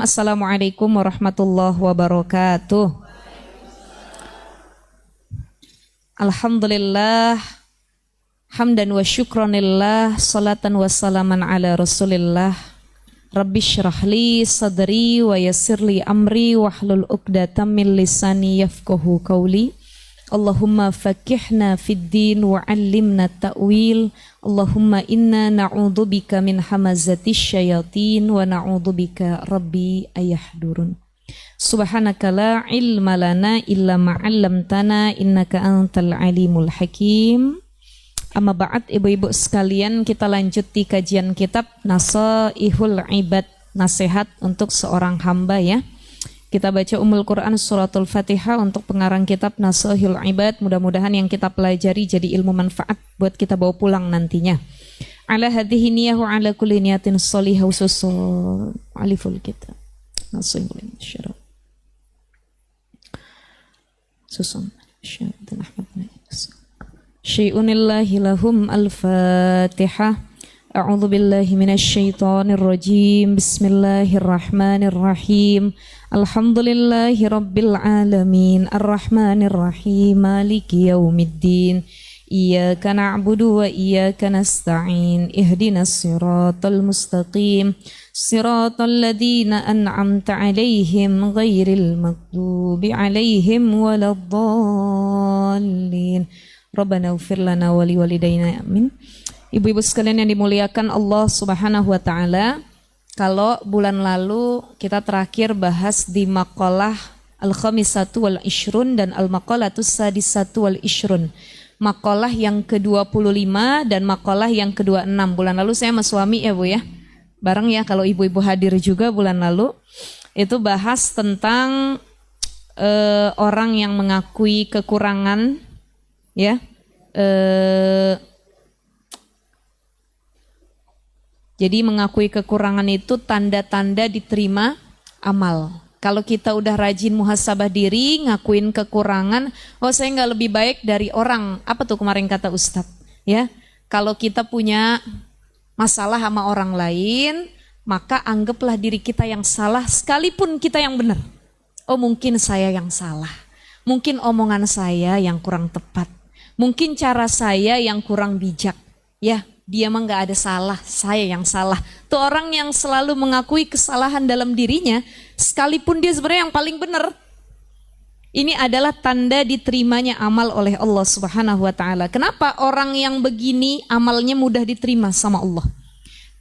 Assalamualaikum warahmatullahi wabarakatuh. Alhamdulillah, hamdan wa syukranillah, salatan wa salaman ala rasulillah. Rabbi syrahli sadri wa yassirli amri wahlul uqdatam min lisani yafqahu qawli. Allahumma fakihna fid din wa 'allimna ta'wil. Allahumma inna na'udzubika min hamazatis syayatin wa na'udzubika rabbi ayahdurun. Subhanaka la ilma lana illa ma 'allamtana innaka antal alimul hakim. Amma ba'd, ibu-ibu sekalian, kita lanjuti kajian kitab Nasaihul Ibad, nasihat untuk seorang hamba ya. Kita baca Ummul Quran Suratul Fatihah untuk pengarang kitab Nasaihul Ibad. Mudah-mudahan yang kita pelajari jadi ilmu manfaat buat kita bawa pulang nantinya. Ala hadhihi niyahu ala kulli niyatin shalihah ususul aliful kitab. Nasaihul Ibad. Susun syaitan Ahmad Syai'unillahi lahum al-Fatihah. A'udzu billahi minasy syaithanir rajim. Bismillahirrahmanirrahim. Alhamdulillahi rabbil alamin. Arrahmanir rahim. Maliki yaumiddin. Iyyaka na'budu wa iyyaka nasta'in. Ihdinas siratal mustaqim. Siratal ladzina an'amta 'alaihim ghairil maghdubi 'alaihim waladdallin. Rabbana ighfir lana wa liwalidayna amin. Ibu-ibu sekalian yang dimuliakan Allah Subhanahu wa taala, kalau bulan lalu kita terakhir bahas di maqalah al-khamisatu wal ishrun dan al-maqalatus sadisatu wal ishrun. Maqalah yang ke-25 dan maqalah yang ke-26. Bulan lalu saya sama suami ya Bu ya. Bareng ya kalau ibu-ibu hadir juga bulan lalu. Itu bahas tentang orang yang mengakui kekurangan ya. Jadi mengakui kekurangan itu tanda-tanda diterima amal. Kalau kita udah rajin muhasabah diri, ngakuin kekurangan, oh saya nggak lebih baik dari orang. Apa tuh kemarin kata Ustadz? Ya, kalau kita punya masalah sama orang lain, maka anggaplah diri kita yang salah sekalipun kita yang benar. Oh mungkin saya yang salah, mungkin omongan saya yang kurang tepat, mungkin cara saya yang kurang bijak. Ya. Dia mah gak ada salah, saya yang salah. Tuh orang yang selalu mengakui kesalahan dalam dirinya, sekalipun dia sebenarnya yang paling benar. Ini adalah tanda diterimanya amal oleh Allah Subhanahu wa taala. Kenapa orang yang begini amalnya mudah diterima sama Allah?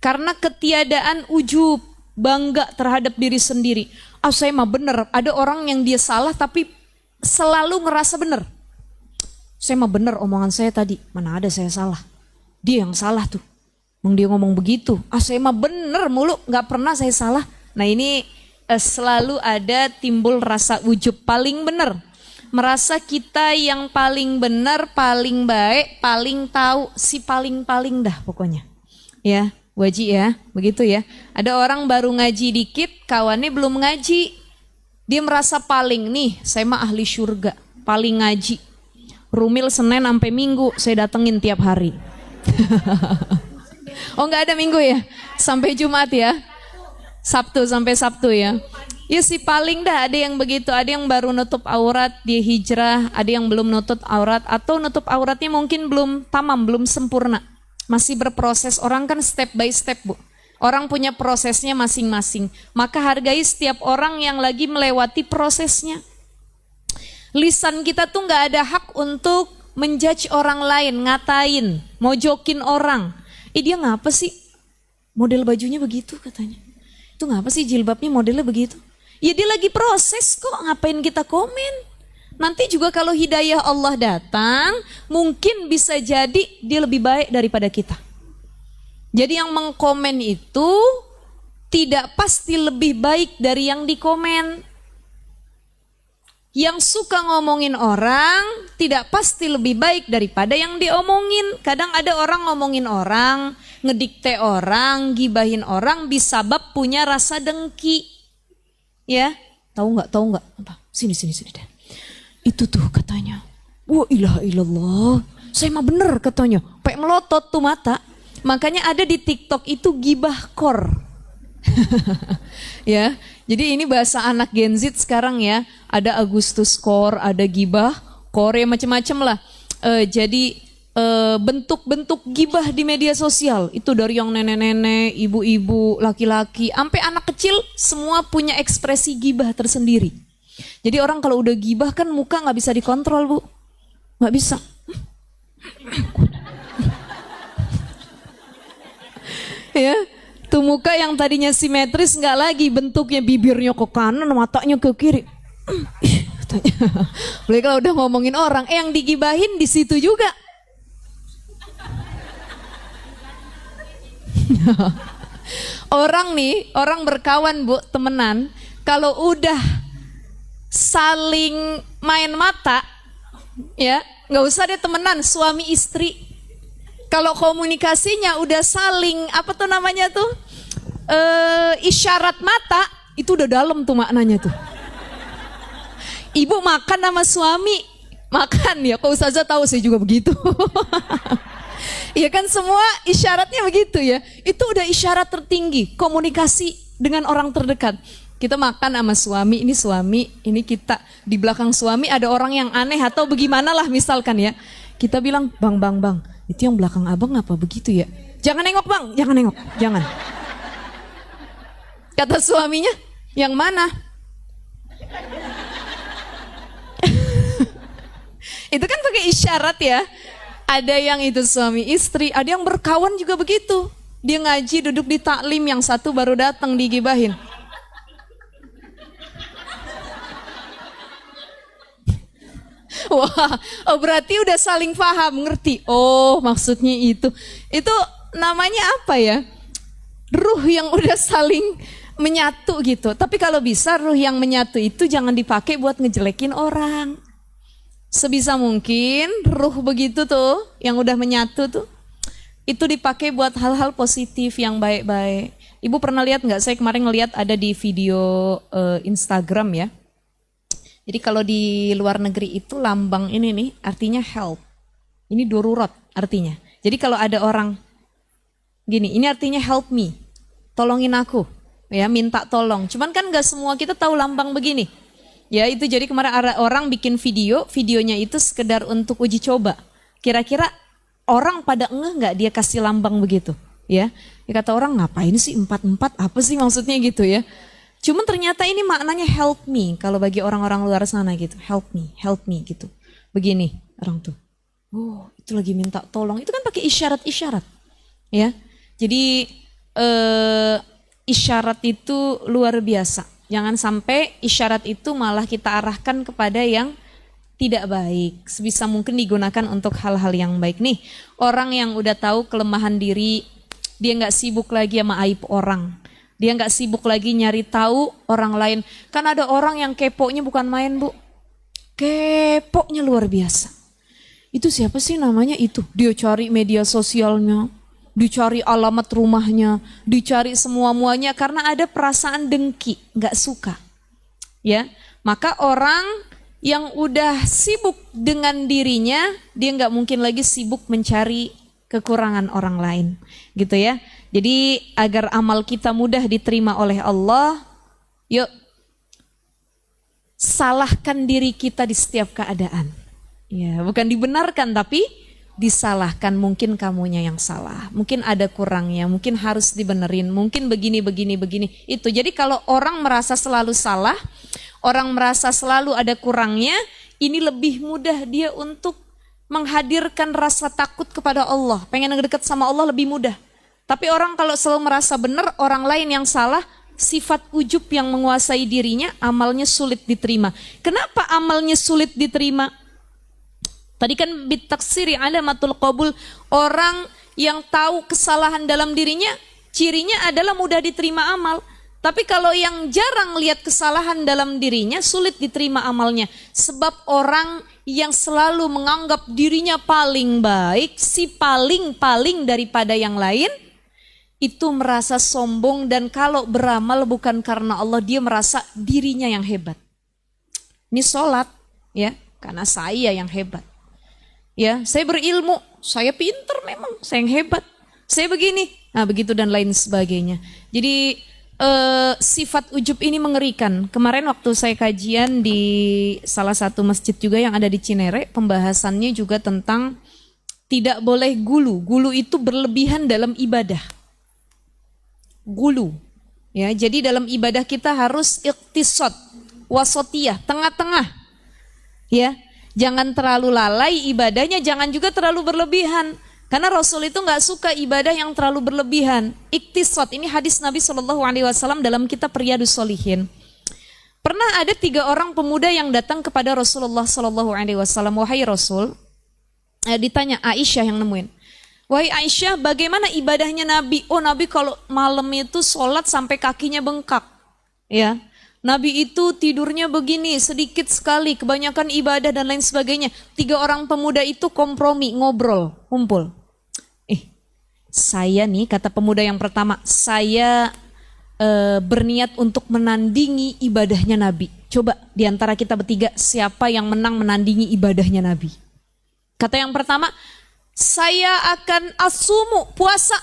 Karena ketiadaan ujub, bangga terhadap diri sendiri. Ah saya mah benar. Ada orang yang dia salah tapi selalu ngerasa benar. Saya mah benar omongan saya tadi, mana ada saya salah. Dia yang salah tuh. Dia ngomong begitu. Ah saya mah bener mulu, gak pernah saya salah. Nah ini selalu ada timbul rasa ujub paling bener. Merasa kita yang paling bener, paling baik, paling tahu, si paling-paling dah pokoknya. Ya, wajib ya, begitu ya. Ada orang baru ngaji dikit, kawannya belum ngaji. Dia merasa paling nih, saya mah ahli syurga, paling ngaji. Rumil Senin sampai Minggu, saya datengin tiap hari. Oh nggak ada Minggu ya, sampai Jumat ya, Sabtu sampai Sabtu ya. Ya si paling dah, ada yang begitu, ada yang baru nutup aurat dia hijrah, ada yang belum nutup aurat atau nutup auratnya mungkin belum tamam, belum sempurna, masih berproses. Orang kan step by step Bu, orang punya prosesnya masing-masing. Maka hargai setiap orang yang lagi melewati prosesnya. Lisan kita tuh nggak ada hak untuk menjudge orang lain, ngatain, mojokin orang. Dia ngapa sih model bajunya begitu katanya. Itu ngapa sih jilbabnya modelnya begitu. Ya dia lagi proses kok, ngapain kita komen. Nanti juga kalau hidayah Allah datang, mungkin bisa jadi dia lebih baik daripada kita. Jadi yang mengkomen itu tidak pasti lebih baik dari yang dikomen. Yang suka ngomongin orang tidak pasti lebih baik daripada yang diomongin. Kadang ada orang ngomongin orang, ngedikte orang, gibahin orang, bisabab punya rasa dengki. Ya, tahu nggak? Apa? Sini deh. Itu tuh katanya. Wah ilaha illallah. Saya mah bener katanya. Kayak melotot tuh mata. Makanya ada di TikTok itu gibah kor. Ya, jadi ini bahasa anak Gen Z sekarang ya. Ada Agustus Core, ada gibah, core macam-macam lah. Jadi bentuk-bentuk gibah di media sosial itu dari yang nenek-nenek, ibu-ibu, laki-laki, sampai anak kecil semua punya ekspresi gibah tersendiri. Jadi orang kalau udah gibah kan muka nggak bisa dikontrol, Bu, nggak bisa. Ya, tuh muka yang tadinya simetris nggak lagi bentuknya, bibirnya ke kanan, matanya ke kiri. Boleh kalau udah ngomongin orang, yang digibahin di situ juga. Orang nih, orang berkawan, Bu, temenan, kalau udah saling main mata, ya nggak usah deh temenan, suami istri. Kalau komunikasinya udah saling apa tuh namanya tuh isyarat mata, itu udah dalam tuh maknanya tuh. Ibu makan sama suami, makan ya, kok Ustazah tahu, saya juga begitu. Iya kan, semua isyaratnya begitu ya. Itu udah isyarat tertinggi, komunikasi dengan orang terdekat. Kita makan sama suami, ini kita. Di belakang suami ada orang yang aneh atau bagaimana lah misalkan ya. Kita bilang, bang, itu yang belakang abang apa begitu ya? Jangan nengok bang, jangan nengok, jangan. Kata suaminya, yang mana? Itu kan pakai isyarat ya. Ada yang itu suami istri, ada yang berkawan juga begitu. Dia ngaji duduk di taklim, yang satu baru datang digibahin. Wah, oh berarti udah saling paham, ngerti. Oh, maksudnya itu. Itu namanya apa ya? Ruh yang udah saling menyatu gitu. Tapi kalau bisa ruh yang menyatu itu jangan dipakai buat ngejelekin orang. Sebisa mungkin ruh begitu tuh, yang udah menyatu tuh, itu dipakai buat hal-hal positif yang baik-baik. Ibu pernah lihat nggak? Saya kemarin ngeliat ada di video Instagram ya. Jadi kalau di luar negeri itu lambang ini nih artinya help. Ini darurat artinya. Jadi kalau ada orang gini, ini artinya help me, tolongin aku, ya minta tolong. Cuman kan nggak semua kita tahu lambang begini. Ya itu, jadi kemarin ada orang bikin videonya itu sekedar untuk uji coba. Kira-kira orang pada nggak dia kasih lambang begitu, ya. Dia kata orang, ngapain sih 4-4, apa sih maksudnya gitu ya. Cuman ternyata ini maknanya help me kalau bagi orang-orang luar sana gitu. Help me gitu. Begini orang tuh. Oh, itu lagi minta tolong. Itu kan pakai isyarat-isyarat. Ya. Jadi isyarat itu luar biasa. Jangan sampai isyarat itu malah kita arahkan kepada yang tidak baik. Sebisa mungkin digunakan untuk hal-hal yang baik. Nih, orang yang udah tahu kelemahan diri, dia nggak sibuk lagi sama aib orang. Dia nggak sibuk lagi nyari tahu orang lain. Kan ada orang yang keponya bukan main, Bu. Keponya luar biasa. Itu siapa sih namanya itu? Dia cari media sosialnya, dicari alamat rumahnya, dicari semua-muanya karena ada perasaan dengki, nggak suka. Ya, maka orang yang udah sibuk dengan dirinya, dia nggak mungkin lagi sibuk mencari kekurangan orang lain, gitu ya. Jadi agar amal kita mudah diterima oleh Allah, yuk salahkan diri kita di setiap keadaan. Ya, bukan dibenarkan tapi disalahkan. Mungkin kamunya yang salah, mungkin ada kurangnya, mungkin harus dibenerin, mungkin begini itu. Jadi kalau orang merasa selalu salah, orang merasa selalu ada kurangnya, ini lebih mudah dia untuk menghadirkan rasa takut kepada Allah, pengen dekat sama Allah lebih mudah. Tapi orang kalau selalu merasa benar, orang lain yang salah, sifat ujub yang menguasai dirinya, amalnya sulit diterima. Kenapa amalnya sulit diterima? Tadi kan bitaksiri alamatul qabul, orang yang tahu kesalahan dalam dirinya, cirinya adalah mudah diterima amal. Tapi kalau yang jarang lihat kesalahan dalam dirinya, sulit diterima amalnya. Sebab orang yang selalu menganggap dirinya paling baik, si paling daripada yang lain, itu merasa sombong, dan kalau beramal bukan karena Allah, dia merasa dirinya yang hebat. Ini sholat ya, karena saya yang hebat. Ya, saya berilmu, saya pinter memang, saya yang hebat. Saya begini, nah begitu dan lain sebagainya. Jadi sifat ujub ini mengerikan. Kemarin waktu saya kajian di salah satu masjid juga yang ada di Cinere, pembahasannya juga tentang tidak boleh gulu. Gulu itu berlebihan dalam ibadah. Gulu. Ya, jadi dalam ibadah kita harus iqtisad, wasatiyah, tengah-tengah. Ya, jangan terlalu lalai ibadahnya, jangan juga terlalu berlebihan. Karena Rasul itu nggak suka ibadah yang terlalu berlebihan. Iktisad, ini hadis Nabi SAW dalam kitab Riyadhus Shalihin. Pernah ada 3 orang pemuda yang datang kepada Rasulullah SAW. Wahai Rasul, ditanya Aisyah yang nemuin. Wahai Aisyah, bagaimana ibadahnya Nabi? Oh, Nabi kalau malam itu sholat sampai kakinya bengkak. Ya, Nabi itu tidurnya begini, sedikit sekali, kebanyakan ibadah dan lain sebagainya. 3 orang pemuda itu kompromi, ngobrol, kumpul. Saya nih, kata pemuda yang pertama, saya berniat untuk menandingi ibadahnya Nabi. Coba diantara kita bertiga, siapa yang menang menandingi ibadahnya Nabi? Kata yang pertama, saya akan asumu, puasa.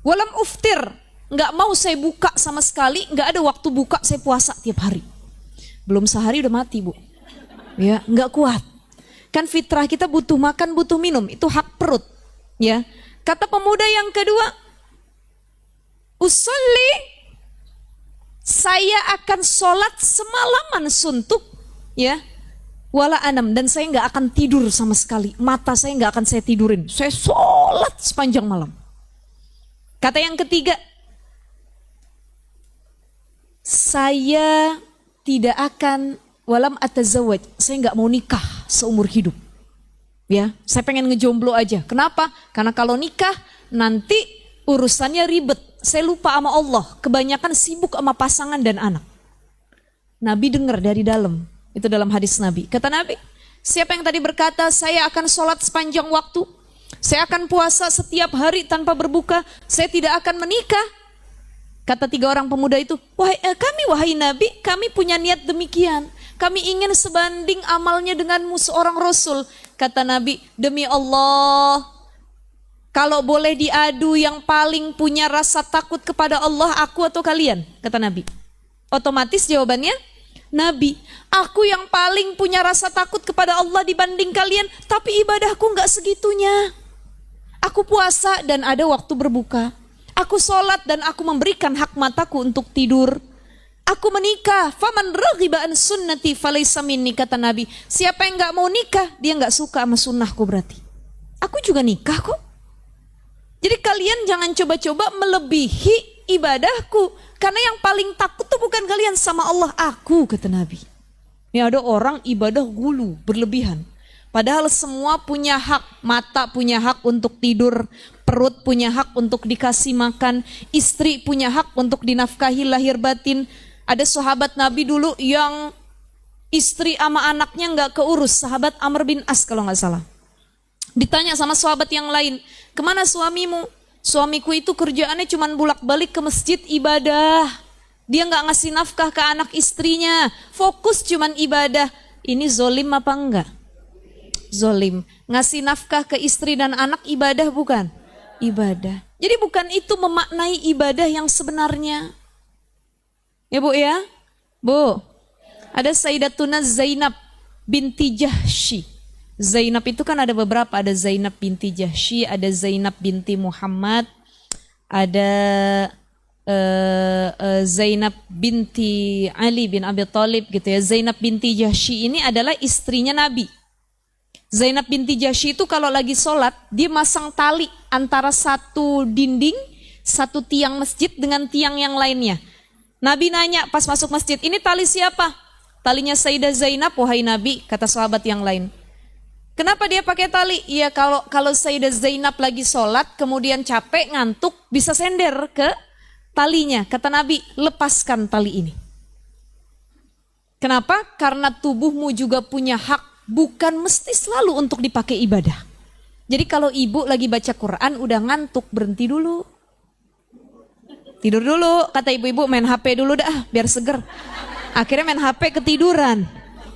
Walam uftir, nggak mau saya buka sama sekali, nggak ada waktu buka, saya puasa tiap hari. Belum sehari udah mati, Bu. Ya, nggak kuat. Kan fitrah kita butuh makan, butuh minum, itu hak perut. Ya. Kata pemuda yang kedua, usolli, saya akan sholat semalaman suntuk, ya, wala anam, dan saya nggak akan tidur sama sekali, mata saya nggak akan saya tidurin, saya sholat sepanjang malam. Kata yang ketiga, saya tidak akan walam atazawaj, saya nggak mau nikah seumur hidup. Ya, saya pengen ngejomblo aja. Kenapa? Karena kalau nikah nanti urusannya ribet. Saya lupa sama Allah. Kebanyakan sibuk sama pasangan dan anak. Nabi dengar dari dalam. Itu dalam hadis Nabi. Kata Nabi, siapa yang tadi berkata saya akan sholat sepanjang waktu, saya akan puasa setiap hari tanpa berbuka, saya tidak akan menikah. Kata 3 orang pemuda itu, wahai Nabi, kami punya niat demikian. Kami ingin sebanding amalnya denganmu seorang Rasul. Kata Nabi, demi Allah, kalau boleh diadu yang paling punya rasa takut kepada Allah, aku atau kalian? Kata Nabi. Otomatis jawabannya, Nabi, aku yang paling punya rasa takut kepada Allah dibanding kalian, tapi ibadahku gak segitunya. Aku puasa dan ada waktu berbuka. Aku sholat dan aku memberikan hak mataku untuk tidur. Aku menikah, faman raghiba an sunnati falaysa minni, kata Nabi. Siapa yang gak mau nikah, dia gak suka sama sunnahku berarti. Aku juga nikah kok. Jadi kalian jangan coba-coba melebihi ibadahku. Karena yang paling takut tuh bukan kalian, sama Allah, aku, kata Nabi. Ini ada orang ibadah gulu, berlebihan. Padahal semua punya hak, mata punya hak untuk tidur, perut punya hak untuk dikasih makan, istri punya hak untuk dinafkahi lahir batin. Ada sahabat Nabi dulu yang istri sama anaknya nggak keurus, sahabat Amr bin As kalau nggak salah. Ditanya sama sahabat yang lain, kemana suamimu? Suamiku itu kerjaannya cuma bolak-balik ke masjid ibadah. Dia nggak ngasih nafkah ke anak istrinya, fokus cuman ibadah. Ini zolim apa enggak? Zolim. Ngasih nafkah ke istri dan anak ibadah bukan? Ibadah. Jadi bukan itu memaknai ibadah yang sebenarnya. Ya Bu ya? Bu, ada Sayyidatuna Zainab binti Jahsy. Zainab itu kan ada beberapa, ada Zainab binti Jahsy, ada Zainab binti Muhammad, ada Zainab binti Ali bin Abi Thalib gitu ya. Zainab binti Jahsy ini adalah istrinya Nabi. Zainab binti Jahsy itu kalau lagi sholat, dia masang tali antara satu dinding, satu tiang masjid dengan tiang yang lainnya. Nabi nanya pas masuk masjid, ini tali siapa? Talinya Sayyidah Zainab, wahai Nabi, kata sahabat yang lain. Kenapa dia pakai tali? Iya, kalau Sayyidah Zainab lagi sholat, kemudian capek, ngantuk, bisa sender ke talinya. Kata Nabi, lepaskan tali ini. Kenapa? Karena tubuhmu juga punya hak, bukan mesti selalu untuk dipakai ibadah. Jadi kalau ibu lagi baca Quran, udah ngantuk, berhenti dulu. Tidur dulu, kata ibu-ibu, main HP dulu dah, biar seger. Akhirnya main HP ketiduran,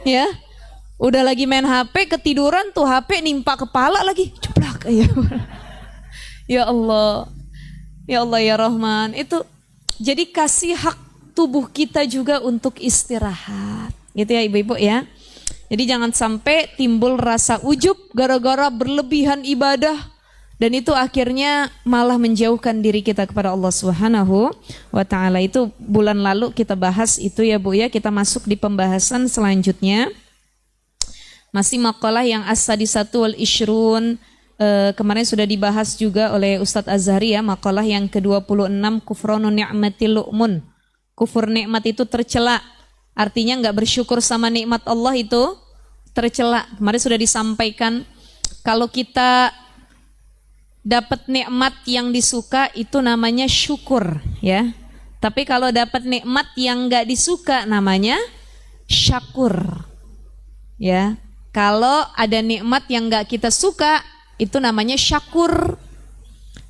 ya. Udah lagi main HP ketiduran, tuh HP nimpa kepala lagi, ceplak. Ya Allah, ya Allah ya Rahman. Itu Jadi kasih hak tubuh kita juga untuk istirahat. Gitu ya ibu-ibu ya. Jadi jangan sampai timbul rasa ujub gara-gara berlebihan ibadah. Dan itu akhirnya malah menjauhkan diri kita kepada Allah Subhanahu wa ta'ala. Itu bulan lalu kita bahas itu ya Bu ya. Kita masuk di pembahasan selanjutnya. Masih makalah yang as-sadisatu wal ishrun. Kemarin sudah dibahas juga oleh Ustadz Azhari ya. Makalah yang ke-26 kufranu ni'matil lu'mun. Kufur nikmat itu tercela. Artinya nggak bersyukur sama nikmat Allah itu tercela. Kemarin sudah disampaikan kalau kita dapat nikmat yang disuka itu namanya syukur ya. Tapi kalau dapat nikmat yang nggak disuka namanya syakur ya. Kalau ada nikmat yang nggak kita suka itu namanya syakur.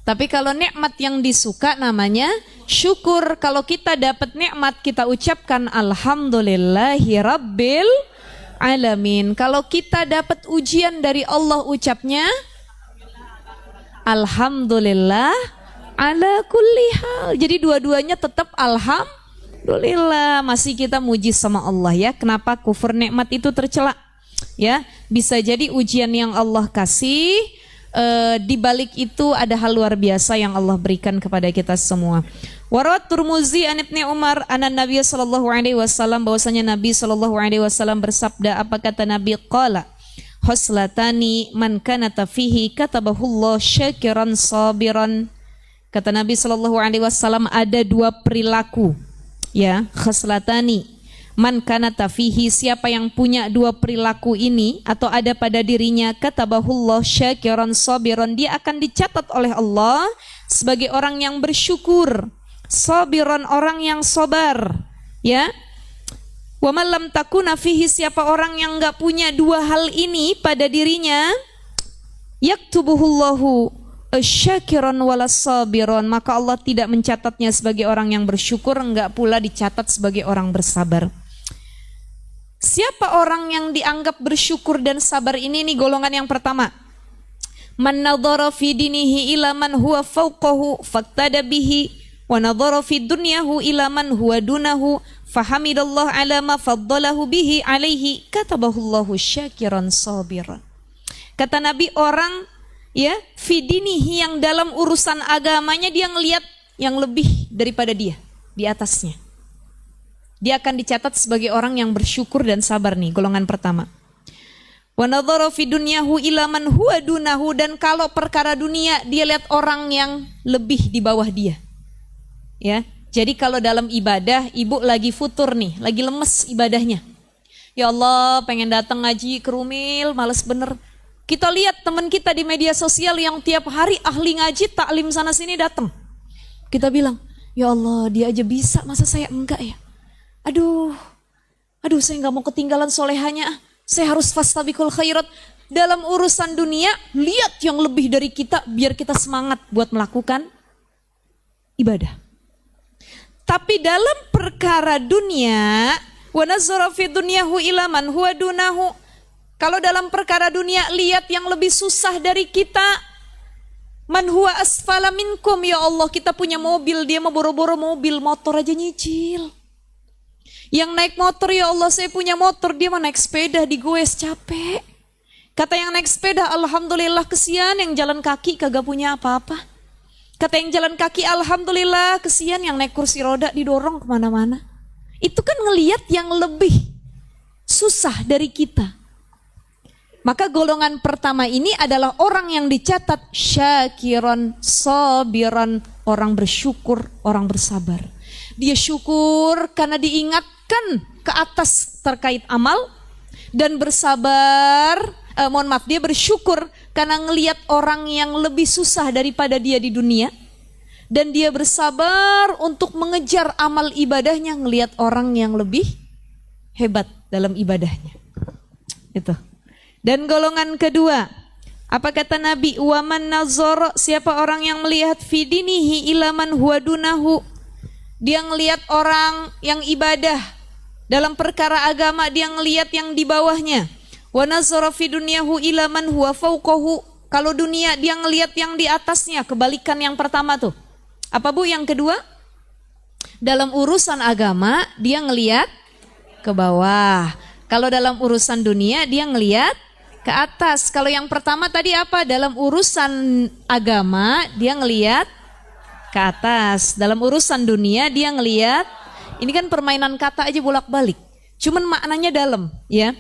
Tapi kalau nikmat yang disuka namanya syukur. Kalau kita dapat nikmat kita ucapkan alhamdulillahi rabbil alamin. Kalau kita dapat ujian dari Allah ucapnya alhamdulillah ala kulli hal. Jadi dua-duanya tetap alhamdulillah. Masih kita muji sama Allah ya. Kenapa kufur nikmat itu tercela? Ya, bisa jadi ujian yang Allah kasih, di balik itu ada hal luar biasa yang Allah berikan kepada kita semua. Warawat Turmuzi an Ibnu Umar anna Nabi sallallahu alaihi wasallam, bahwasanya Nabi sallallahu alaihi wasallam bersabda, apa kata Nabi? Qala khoslatani man kanata fihi katabahullah syakiran sabiran. Kata Nabi sallallahu alaihi wasallam ada dua perilaku ya, khoslatani man kanata fihi, siapa yang punya dua perilaku ini atau ada pada dirinya, katabahullah syakiran sabiran, dia akan dicatat oleh Allah sebagai orang yang bersyukur, sabiran orang yang sabar ya. Wa man lam takuna fihi, siapa orang yang enggak punya dua hal ini pada dirinya, yaktubuhullahu syakiran wala sabiran, maka Allah tidak mencatatnya sebagai orang yang bersyukur, enggak pula dicatat sebagai orang bersabar. Siapa orang yang dianggap bersyukur dan sabar ini golongan yang pertama. Man nadhara fi dinihi ila man huwa fawqahu faqtada bihi wa nadhara fi dunyahu ila man huwa dunahu fahamidallah ala ma faddalahu bihi alaihi katabahullahu syakiran sabiran. Kata Nabi, orang ya fi dinihi, yang dalam urusan agamanya dia ngelihat yang lebih daripada dia, di atasnya. Dia akan dicatat sebagai orang yang bersyukur dan sabar nih, golongan pertama. Wa nadhara fi dunyahu ila man huwa dunahu, dan kalau perkara dunia dia lihat orang yang lebih di bawah dia. Ya. Jadi kalau dalam ibadah, ibu lagi futur nih, lagi lemes ibadahnya. Ya Allah, pengen datang ngaji kerumil, males bener. Kita lihat teman kita di media sosial yang tiap hari ahli ngaji, taklim sana sini datang. Kita bilang, ya Allah, dia aja bisa, masa saya enggak ya? Aduh, saya nggak mau ketinggalan solehanya. Saya harus fastabiqul khairat. Dalam urusan dunia, lihat yang lebih dari kita, biar kita semangat buat melakukan ibadah. Tapi dalam perkara dunia, wa nazara fi dunyahu ila man huwa dunahu. Kalau dalam perkara dunia, lihat yang lebih susah dari kita. Man huwa asfala minkum, ya Allah, kita punya mobil, dia mau boro-boro mobil, motor aja nyicil. Yang naik motor, ya Allah saya punya motor, dia mau naik sepeda digoes, capek. Kata yang naik sepeda, alhamdulillah kesian, yang jalan kaki kagak punya apa-apa. Kata yang jalan kaki, alhamdulillah kesian, yang naik kursi roda didorong kemana-mana. Itu kan ngelihat yang lebih susah dari kita. Maka golongan pertama ini adalah orang yang dicatat syakiran sabiran, orang bersyukur, orang bersabar. Dia syukur karena diingatkan ke atas terkait amal, dan bersabar, dia bersyukur karena ngelihat orang yang lebih susah daripada dia di dunia, dan dia bersabar untuk mengejar amal ibadahnya, ngelihat orang yang lebih hebat dalam ibadahnya. Itu. Dan golongan kedua, apa kata Nabi? Wa man nazara, siapa orang yang melihat fi dinihi ila man huwa dunahu, dia ngelihat orang yang ibadah dalam perkara agama, dia ngelihat yang di bawahnya. Wa nazara fi dunyahu ila man huwa fawqahu, kalau dunia dia ngelihat yang di atasnya. Kebalikan yang pertama tuh. Apa Bu yang kedua? dalam urusan agama dia ngelihat ke bawah. Kalau dalam urusan dunia dia ngelihat ke atas. Kalau yang pertama tadi apa? Dalam urusan agama dia ngelihat ke atas. Dalam urusan dunia dia ngelihat. Ini kan permainan kata aja bolak-balik. Cuman maknanya dalam, ya.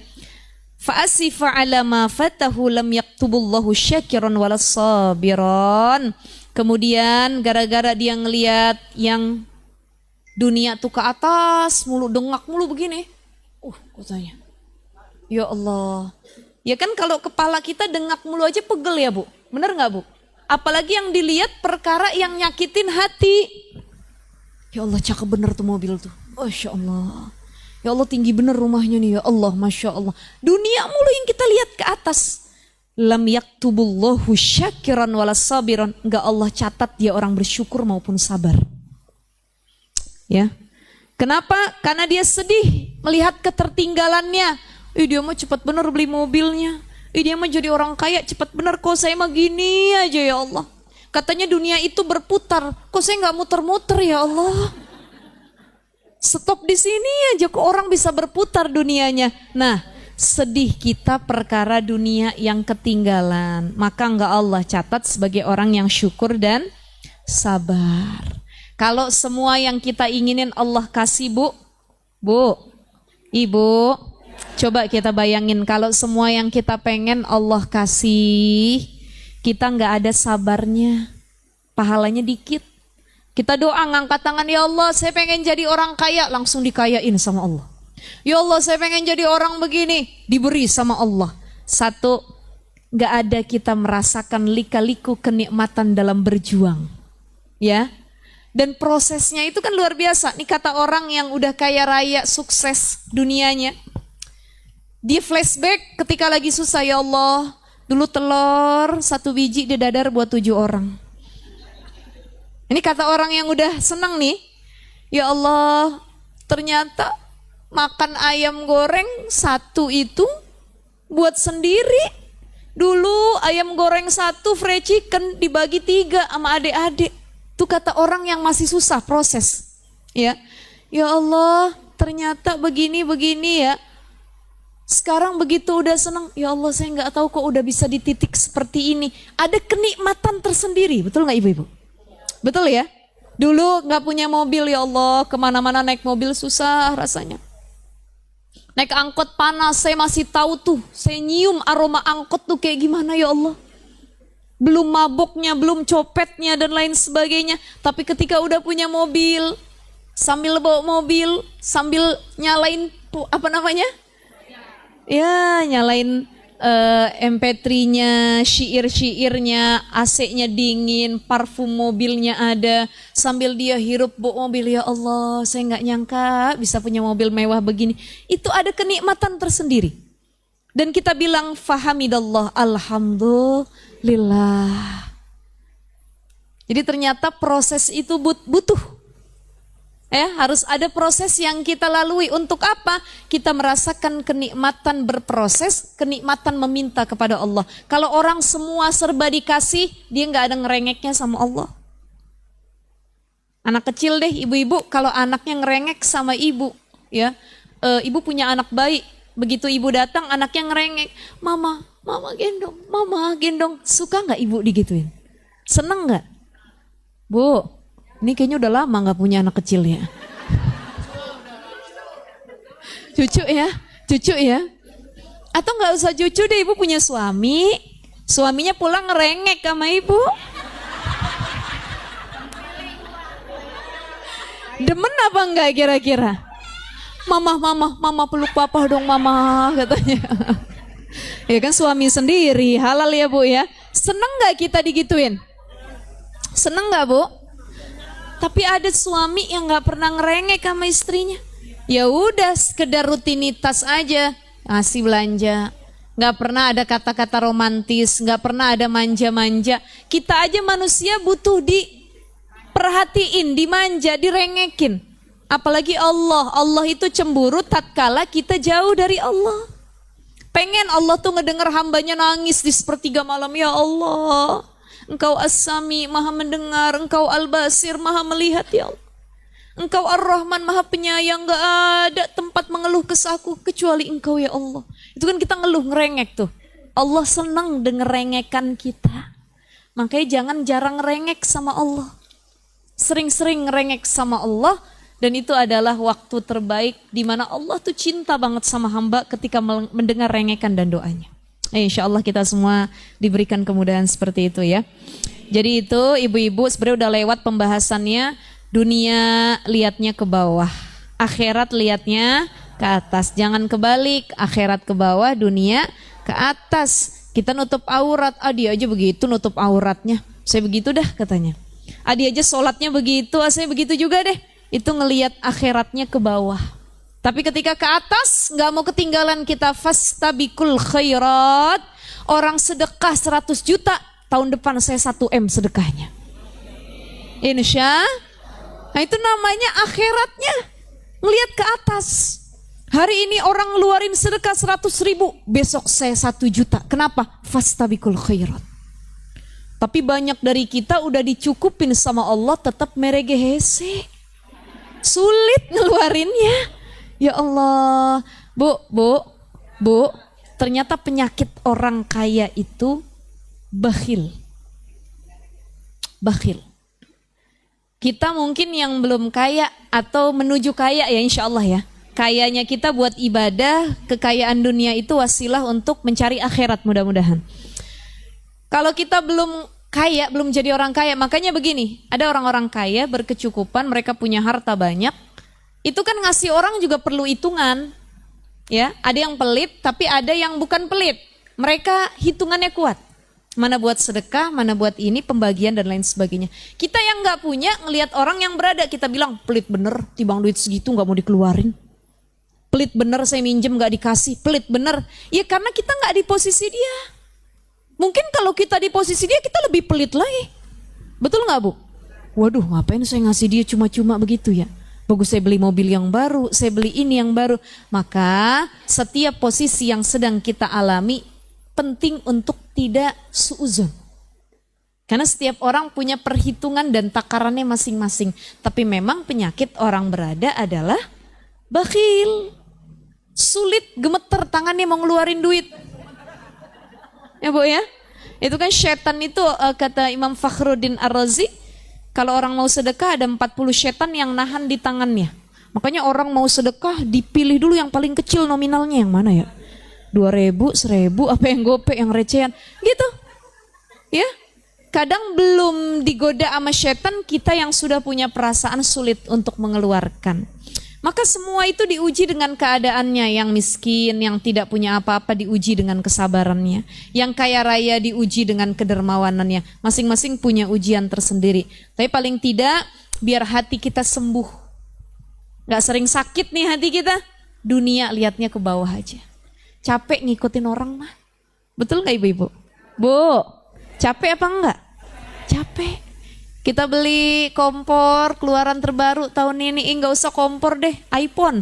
Fa'asifa ala ma fatahu lam yaktubullahu syakiran walas sabiran. Kemudian gara-gara dia ngelihat yang dunia tuh ke atas mulu, dengak mulu begini. Katanya. Ya Allah. Ya kan kalau kepala kita dengak mulu aja pegel ya Bu. Bener gak Bu? Apalagi yang dilihat perkara yang nyakitin hati. Ya Allah cakep bener tuh mobil tuh. Masya Allah. Ya Allah tinggi bener rumahnya nih ya Allah. Masya Allah. Dunia mulu yang kita lihat ke atas. Lam yaktubullahu syakiran walas sabiran. Enggak Allah catat dia orang bersyukur maupun sabar. Ya. Kenapa? Karena dia sedih melihat ketertinggalannya. Dia mah cepat bener beli mobilnya. Dia mah jadi orang kaya cepat bener. Kok saya mah gini aja ya Allah. Katanya dunia itu berputar. Kok saya nggak muter-muter ya Allah. Stop di sini aja kok orang bisa berputar dunianya. Nah, sedih kita perkara dunia yang ketinggalan. Maka nggak Allah catat sebagai orang yang syukur dan sabar. Kalau semua yang kita inginin Allah kasih Bu, Ibu, coba kita bayangin kalau semua yang kita pengen Allah kasih, kita nggak ada sabarnya, pahalanya dikit. Kita doa ngangkat tangan, ya Allah saya pengen jadi orang kaya, langsung dikayain sama Allah. Ya Allah saya pengen jadi orang begini, diberi sama Allah. Satu, nggak ada kita merasakan lika-liku kenikmatan dalam berjuang, ya. Dan prosesnya itu kan luar biasa. Nih kata orang yang udah kaya raya, sukses dunianya. Dia flashback ketika lagi susah, ya Allah. Dulu telur 1 biji di dadar buat 7 orang. Ini kata orang yang udah senang nih. Ya Allah, ternyata makan ayam goreng 1 itu buat sendiri. Dulu ayam goreng 1 fried chicken dibagi 3 sama adik-adik. Itu kata orang yang masih susah proses. Ya Allah, ternyata begini ya. Sekarang begitu udah senang, ya Allah saya nggak tahu kok udah bisa di titik seperti ini. Ada kenikmatan tersendiri, betul nggak ibu-ibu? Betul ya? Dulu nggak punya mobil, ya Allah kemana-mana naik mobil susah rasanya. Naik angkot panas, saya masih tahu tuh, saya nyium aroma angkot tuh kayak gimana ya Allah. Belum maboknya, belum copetnya dan lain sebagainya. Tapi ketika udah punya mobil, sambil bawa mobil, sambil nyalain apa namanya? Ya, nyalain MP3-nya, syair-syairnya, AC-nya dingin, parfum mobilnya ada, sambil dia hirup bawa mobil, ya Allah, saya nggak nyangka bisa punya mobil mewah begini. Itu ada kenikmatan tersendiri. Dan kita bilang fahamidallah, alhamdulillah. Jadi ternyata proses itu butuh. Harus ada proses yang kita lalui. Untuk apa? Kita merasakan kenikmatan berproses, kenikmatan meminta kepada Allah. Kalau orang semua serba dikasih, dia nggak ada ngerengeknya sama Allah. Anak kecil deh, ibu-ibu, kalau anaknya ngerengek sama ibu, ya, ibu punya anak bayi. Begitu ibu datang, anaknya ngerengek, mama gendong. Suka nggak ibu digituin? Seneng nggak? Bu, ini kayaknya udah lama nggak punya anak kecil ya. Cucu ya. Atau nggak usah cucu deh, ibu punya suami, suaminya pulang ngerengek sama ibu. Demen apa enggak kira-kira? Mama peluk papa dong mama, katanya. Ya kan suami sendiri, halal ya Bu ya. Seneng gak kita digituin? Seneng gak Bu? Tapi ada suami yang gak pernah ngerengek sama istrinya. Ya udah sekedar rutinitas aja, ngasih belanja. Gak pernah ada kata-kata romantis, gak pernah ada manja-manja. Kita aja manusia butuh diperhatiin, dimanja, direngekin. Apalagi Allah itu cemburu tatkala kita jauh dari Allah. Pengen Allah tuh ngedenger hambanya nangis di sepertiga malam. Ya Allah, Engkau As-Sami, maha mendengar, Engkau Al-Basir, maha melihat ya Allah. Engkau Ar-Rahman Maha Penyayang, gak ada tempat mengeluh kesahku kecuali Engkau ya Allah. Itu kan kita ngeluh, ngerengek tuh. Allah senang denger rengekan kita. Makanya jangan jarang ngerengek sama Allah. Sering-sering ngerengek sama Allah. Dan itu adalah waktu terbaik di mana Allah tuh cinta banget sama hamba ketika mendengar rengekan dan doanya. Insya Allah kita semua diberikan kemudahan seperti itu ya. Jadi itu ibu-ibu sebenarnya udah lewat pembahasannya. Dunia lihatnya ke bawah, akhirat lihatnya ke atas. Jangan kebalik, akhirat ke bawah, dunia ke atas. Kita nutup aurat, dia aja begitu nutup auratnya. Saya begitu dah katanya. Dia aja sholatnya begitu, saya begitu juga deh. Itu ngelihat akhiratnya ke bawah. Tapi ketika ke atas, gak mau ketinggalan kita. Fastabikul khairat. Orang sedekah 100 juta, tahun depan saya 1M sedekahnya. Insya. Nah itu namanya akhiratnya. Ngelihat ke atas. Hari ini orang ngeluarin sedekah 100.000. Besok saya 1 juta. Kenapa? Fastabikul khairat. Tapi banyak dari kita udah dicukupin sama Allah tetap meregehese. Sulit ngeluarinnya. Ya Allah. Bu. Ternyata penyakit orang kaya itu bakhil. Bakhil. Kita mungkin yang belum kaya atau menuju kaya ya insya Allah ya. Kayanya kita buat ibadah, kekayaan dunia itu wasilah untuk mencari akhirat mudah-mudahan. Kalau kita belum kaya, belum jadi orang kaya, makanya begini, ada orang-orang kaya berkecukupan, mereka punya harta banyak, itu kan ngasih orang juga perlu hitungan. Ya, ada yang pelit, tapi ada yang bukan pelit. Mereka hitungannya kuat. Mana buat sedekah, mana buat ini, pembagian dan lain sebagainya. Kita yang gak punya, ngelihat orang yang berada, kita bilang pelit bener, timbang duit segitu gak mau dikeluarin. Pelit bener saya minjem gak dikasih, pelit bener. Ya karena kita gak di posisi dia. Mungkin kalau kita di posisi dia, kita lebih pelit lagi. Betul gak Bu? Waduh ngapain saya ngasih dia cuma-cuma begitu ya. Bagus saya beli mobil yang baru, saya beli ini yang baru. Maka setiap posisi yang sedang kita alami, penting untuk tidak suuzon. Karena setiap orang punya perhitungan dan takarannya masing-masing. Tapi memang penyakit orang berada adalah bakhil. Sulit, gemeter tangannya mau ngeluarin duit. Ya Bu ya. Itu kan setan itu kata Imam Fakhruddin Ar-Razi. Kalau orang mau sedekah ada 40 setan yang nahan di tangannya. Makanya orang mau sedekah dipilih dulu yang paling kecil nominalnya yang mana ya. 2.000, 1.000, apa yang gope, yang recehan, gitu. Ya, kadang belum digoda sama setan, kita yang sudah punya perasaan sulit untuk mengeluarkan. Maka semua itu diuji dengan keadaannya. Yang miskin, yang tidak punya apa-apa diuji dengan kesabarannya. Yang kaya raya diuji dengan kedermawanannya. Masing-masing punya ujian tersendiri. Tapi paling tidak, biar hati kita sembuh. Gak sering sakit nih hati kita. Dunia lihatnya ke bawah aja. Capek ngikutin orang mah. Betul gak ibu-ibu? Bu, capek apa enggak? Capek. Kita beli kompor keluaran terbaru tahun ini. Enggak usah kompor deh, iPhone.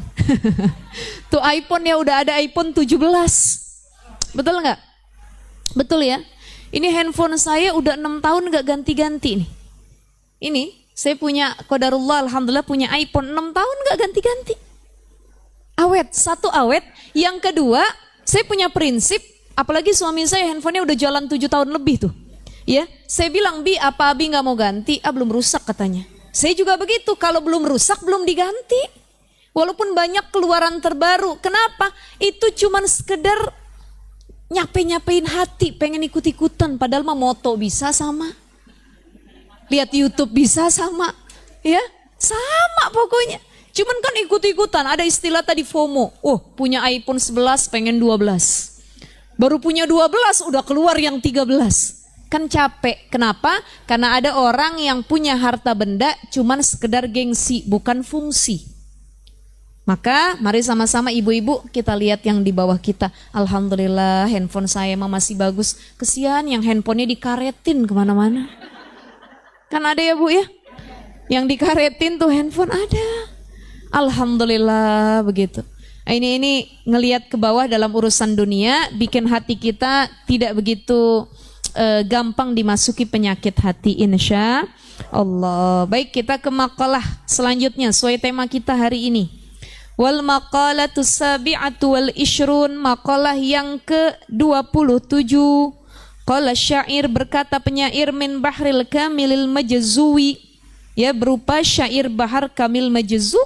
Tuh iPhone ya udah ada iPhone 17. Betul enggak? Betul ya? Ini handphone saya udah 6 tahun enggak ganti-ganti nih. Ini saya punya qadarullah alhamdulillah punya iPhone 6 tahun enggak ganti-ganti. Awet, satu awet. Yang kedua, saya punya prinsip, apalagi suami saya handphonenya udah jalan 7 tahun lebih tuh. Ya, saya bilang, Bi, apa Abi nggak mau ganti? Belum rusak katanya. Saya juga begitu, kalau belum rusak belum diganti. Walaupun banyak keluaran terbaru. Kenapa? Itu cuman sekedar nyape-nyapein hati, pengen ikut-ikutan. Padahal mah moto bisa sama. Lihat YouTube bisa sama. Ya, sama pokoknya. Cuman kan ikut-ikutan, ada istilah tadi FOMO. Oh, punya iPhone 11 pengen 12. Baru punya 12 udah keluar yang 13. Kan capek. Kenapa? Karena ada orang yang punya harta benda cuman sekedar gengsi, bukan fungsi. Maka mari sama-sama ibu-ibu kita lihat yang di bawah kita. Alhamdulillah handphone saya masih bagus. Kesian yang handphonenya dikaretin kemana-mana. Kan ada ya Bu ya? Yang dikaretin tuh handphone ada. Alhamdulillah begitu. Ini ngelihat ke bawah dalam urusan dunia bikin hati kita tidak begitu gampang dimasuki penyakit hati insya Allah. Baik, kita ke makalah selanjutnya sesuai tema kita hari ini. Wal maqalatus sabi'atu wal ishrun, makalah yang ke-27. Qala syair, berkata penyair, min bahril kamilil majzuwi, ya berupa syair bahar kamil majzu.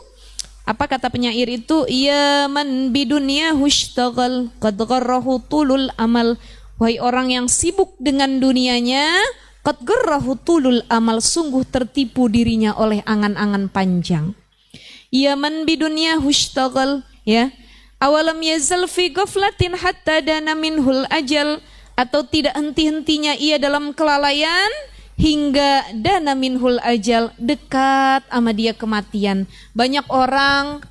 Apa kata penyair itu? Ya man bidunya hushtagal qad gharrahu tulul amal, wahai orang yang sibuk dengan dunianya, qad gharrahu tulul amal, sungguh tertipu dirinya oleh angan-angan panjang. Ya man bidunya hushtagal, ya awalam yazal fi ghaflatin hatta dana minhul ajal, atau tidak henti-hentinya ia dalam kelalaian hingga dana minhul ajal, dekat sama dia kematian. Banyak orang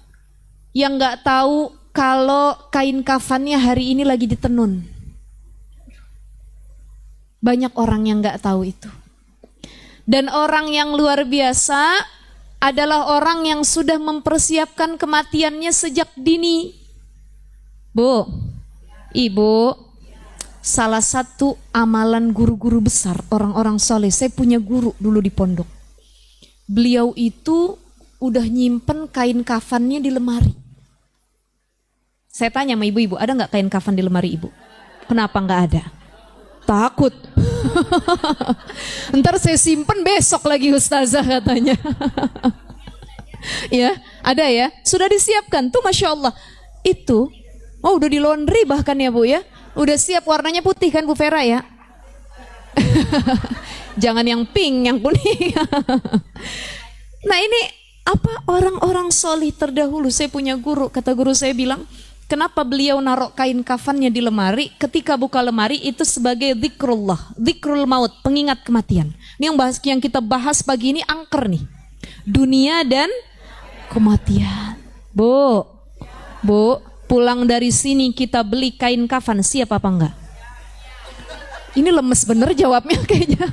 yang gak tahu kalau kain kafannya hari ini lagi ditenun. Banyak orang yang gak tahu itu. Dan orang yang luar biasa adalah orang yang sudah mempersiapkan kematiannya sejak dini. Bu, Ibu, salah satu amalan guru-guru besar, orang-orang soleh. Saya punya guru dulu di pondok. Beliau itu udah nyimpen kain kafannya di lemari. Saya tanya sama ibu-ibu, ada nggak kain kafan di lemari ibu? Kenapa nggak ada? Takut. Ntar saya simpen besok lagi ustazah katanya. Ya, ada ya. Sudah disiapkan tuh, masya Allah. Itu, oh udah di laundry bahkan ya bu ya. Udah siap, warnanya putih kan Bu Vera ya? Jangan yang pink, yang kuning. Nah ini apa, orang-orang solih terdahulu. Saya punya guru, kata guru saya bilang, kenapa beliau naruh kain kafannya di lemari? Ketika buka lemari itu sebagai zikrullah, zikrul maut, pengingat kematian. Ini yang kita bahas pagi ini angker nih. Dunia dan kematian. Bu, pulang dari sini kita beli kain kafan, siap apa enggak? Ini lemes bener jawabnya kayaknya.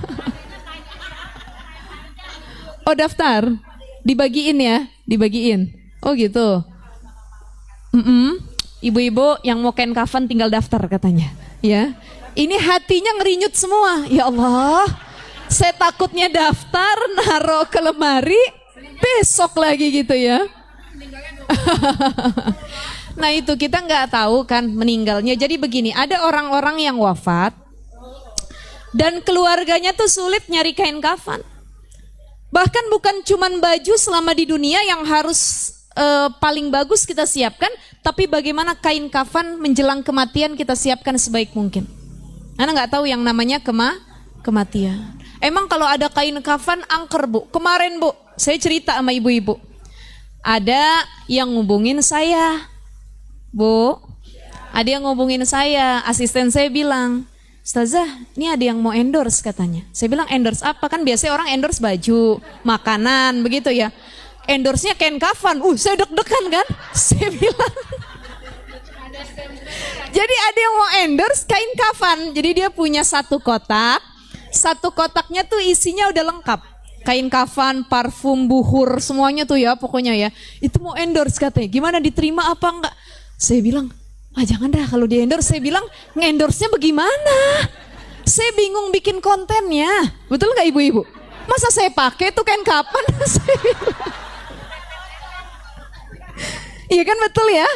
Oh daftar, dibagiin ya, dibagiin. Oh gitu. Ibu-ibu yang mau kain kafan tinggal daftar katanya. Ya, ini hatinya ngerinyut semua. Ya Allah, saya takutnya daftar, naruh ke lemari, besok lagi gitu ya. Nah itu kita nggak tahu kan meninggalnya. Jadi begini, ada orang-orang yang wafat dan keluarganya tuh sulit nyari kain kafan. Bahkan bukan cuman baju selama di dunia yang harus paling bagus kita siapkan, tapi bagaimana kain kafan menjelang kematian kita siapkan sebaik mungkin. Anda nggak tahu yang namanya kematian. Emang kalau ada kain kafan angker bu. Kemarin bu, saya cerita sama ibu-ibu. Ada yang ngubungin saya. Bu, ada yang ngubungin saya, asisten saya bilang, Ustazah, ini ada yang mau endorse katanya. Saya bilang endorse apa? Kan biasanya orang endorse baju, makanan, begitu ya. Endorse-nya kain kafan. Saya deg-degan kan? Saya bilang. Jadi ada yang mau endorse kain kafan. Jadi dia punya satu kotak. Satu kotaknya tuh isinya udah lengkap. Kain kafan, parfum, buhur, semuanya tuh ya pokoknya ya. Itu mau endorse katanya. Gimana, diterima apa enggak? Saya bilang, jangan dah kalau di endorse. Saya bilang, nge-endorse-nya bagaimana? Saya bingung bikin kontennya. Betul nggak ibu-ibu? Masa saya pakai tuh kain kapan? Iya kan, betul ya?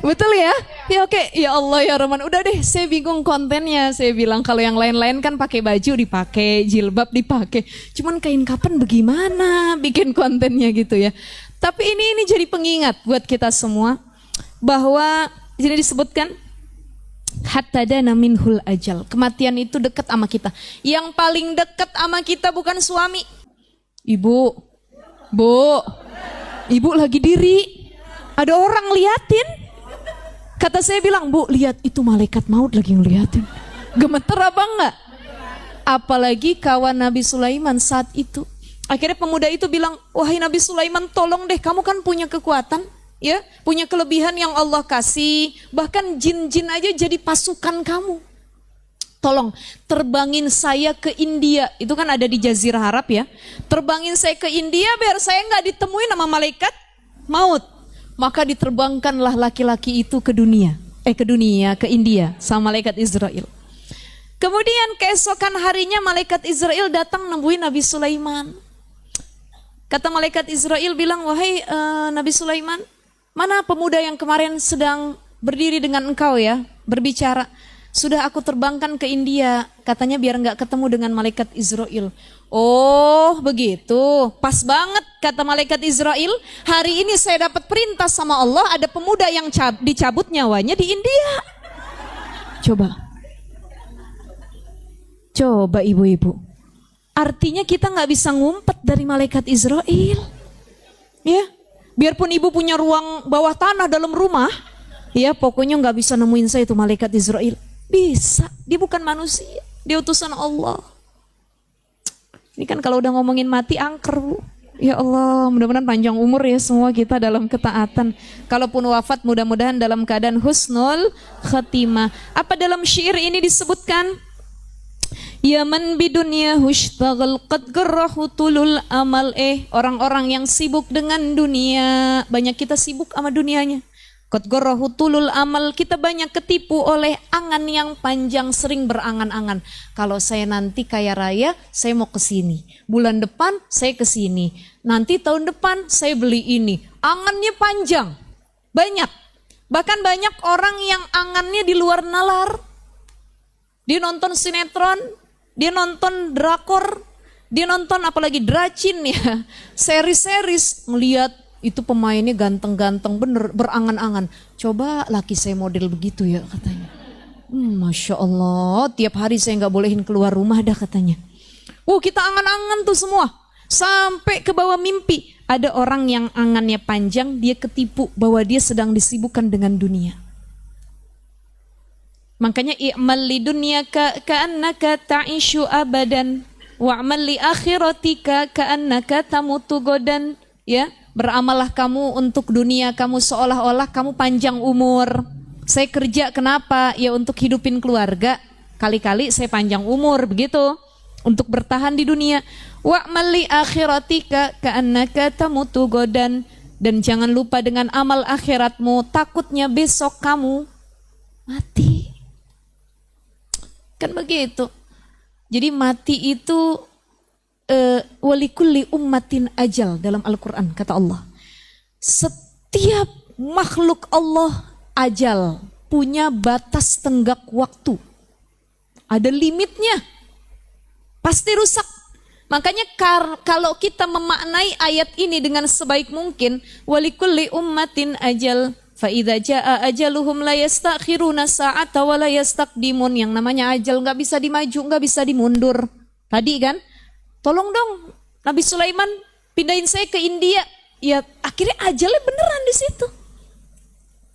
Betul ya? Ya oke, ya Allah ya Rahman. Udah deh, saya bingung kontennya. Saya bilang kalau yang lain-lain kan pakai baju dipakai, jilbab dipakai. Cuman kain kapan bagaimana bikin kontennya gitu ya. Tapi ini jadi pengingat buat kita semua. Bahwa jadi disebutkan hatta dana minhul ajal, kematian itu dekat sama kita. Yang paling dekat sama kita bukan suami. Ibu, ibu lagi diri, ada orang liatin. Kata saya bilang, Bu, lihat itu malaikat maut lagi ngeliatin. Gemeter apa enggak? Apalagi kawan Nabi Sulaiman saat itu. Akhirnya pemuda itu bilang, wahai Nabi Sulaiman, tolong deh, kamu kan punya kekuatan. Ya, punya kelebihan yang Allah kasih, bahkan jin-jin aja jadi pasukan kamu. Tolong terbangin saya ke India, itu kan ada di Jazirah Arab ya. Terbangin saya ke India biar saya nggak ditemuin sama malaikat maut. Maka diterbangkanlah laki-laki itu ke dunia, ke India sama malaikat Israel. Kemudian keesokan harinya malaikat Israel datang nemuin Nabi Sulaiman. Kata malaikat Israel bilang, wahai Nabi Sulaiman, mana pemuda yang kemarin sedang berdiri dengan engkau ya, berbicara. Sudah aku terbangkan ke India, katanya biar nggak ketemu dengan malaikat Israel. Oh begitu, pas banget kata malaikat Israel. Hari ini saya dapat perintah sama Allah, ada pemuda yang dicabut nyawanya di India. Coba ibu-ibu. Artinya kita nggak bisa ngumpet dari malaikat Israel. Ya, biarpun ibu punya ruang bawah tanah dalam rumah, ya pokoknya nggak bisa nemuin saya itu malaikat Israel. Bisa, dia bukan manusia, dia utusan Allah. Ini kan kalau udah ngomongin mati angker, Bu. Ya Allah, mudah-mudahan panjang umur ya semua kita dalam ketaatan. Kalaupun wafat mudah-mudahan dalam keadaan husnul khatimah. Apa dalam syair ini disebutkan? Ya man bidunya hushtagal qad garrahu tulul amal. Orang-orang yang sibuk dengan dunia, banyak kita sibuk sama dunianya. Qad garrahu tulul amal, kita banyak ketipu oleh angan yang panjang, sering berangan-angan. Kalau saya nanti kaya raya, saya mau ke sini. Bulan depan saya ke sini. Nanti tahun depan saya beli ini. Angannya panjang. Banyak. Bahkan banyak orang yang angannya di luar nalar. Dia nonton sinetron, dia nonton drakor, dia nonton apalagi dracin ya, series-series, ngelihat itu pemainnya ganteng-ganteng bener, berangan-angan. Coba laki saya model begitu ya katanya. Masya Allah, tiap hari saya nggak bolehin keluar rumah dah katanya. Kita angan-angan tuh semua, sampai ke bawah mimpi. Ada orang yang angannya panjang, dia ketipu bahwa dia sedang disibukkan dengan dunia. Makanya i'mal li dunyaka ka'annaka ta'ishu abadan wa'mal li akhiratika ka'annaka tamutu godan. Ya, beramallah kamu untuk dunia kamu seolah-olah kamu panjang umur. Saya kerja kenapa? Ya untuk hidupin keluarga. Kali-kali saya panjang umur begitu untuk bertahan di dunia. Wa'mal li akhiratika ka'annaka tamutu godan. Dan jangan lupa dengan amal akhiratmu, takutnya besok kamu mati. Kan begitu. Jadi mati itu walikulli ummatin ajal dalam Al-Quran kata Allah. Setiap makhluk Allah ajal, punya batas tenggak waktu. Ada limitnya. Pasti rusak. Makanya kalau kita memaknai ayat ini dengan sebaik mungkin, walikulli ummatin ajal, fa idza jaa ajaluhum la yastakhiruna sa'ata wa la yastaqdimun. Yang namanya ajal enggak bisa dimaju, enggak bisa dimundur. Tadi kan, tolong dong Nabi Sulaiman pindahin saya ke India. Ya akhirnya ajalnya beneran di situ.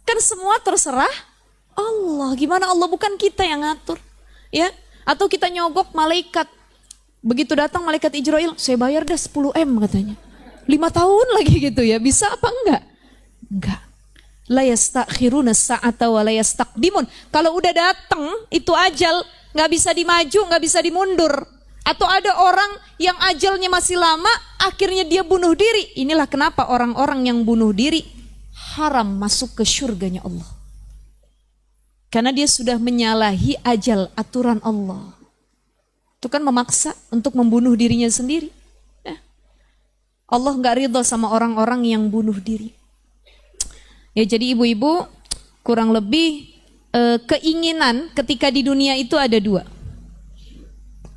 Kan semua terserah Allah. Gimana Allah, bukan kita yang ngatur. Ya, atau kita nyogok malaikat. Begitu datang malaikat Israel, saya bayar dah 10 M katanya. 5 tahun lagi gitu ya, bisa apa enggak? Enggak. La yastakhiruna sa'ata wa la yastaqdimun. Kalau udah datang itu ajal, enggak bisa dimaju, enggak bisa dimundur. Atau ada orang yang ajalnya masih lama, akhirnya dia bunuh diri. Inilah kenapa orang-orang yang bunuh diri haram masuk ke surganya Allah. Karena dia sudah menyalahi ajal, aturan Allah. Itu kan memaksa untuk membunuh dirinya sendiri. Ya. Allah nggak ridho sama orang-orang yang bunuh diri. Ya jadi ibu-ibu, kurang lebih keinginan ketika di dunia itu ada 2.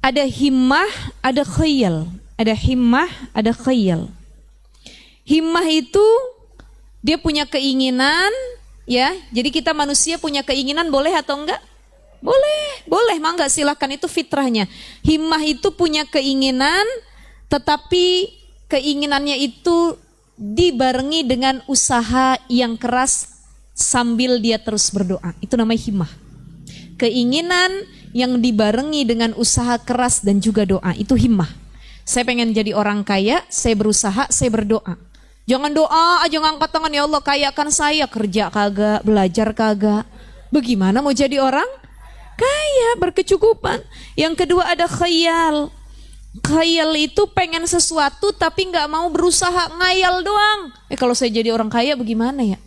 Ada himmah, ada khayal. Ada himmah, ada khayal. Himmah itu dia punya keinginan, ya. Jadi kita manusia punya keinginan, boleh atau enggak? Boleh, mangga silakan, itu fitrahnya. Himmah itu punya keinginan, tetapi keinginannya itu dibarengi dengan usaha yang keras sambil dia terus berdoa. Itu namanya himmah. Keinginan yang dibarengi dengan usaha keras dan juga doa, itu himmah. Saya pengen jadi orang kaya, saya berusaha, saya berdoa. Jangan doa aja ngangkat tangan, ya Allah kayakan saya, kerja kagak, belajar kagak. Bagaimana mau jadi orang kaya, berkecukupan? Yang kedua ada khayal. Khayal itu pengen sesuatu tapi nggak mau berusaha, ngayal doang. Kalau saya jadi orang kaya bagaimana ya?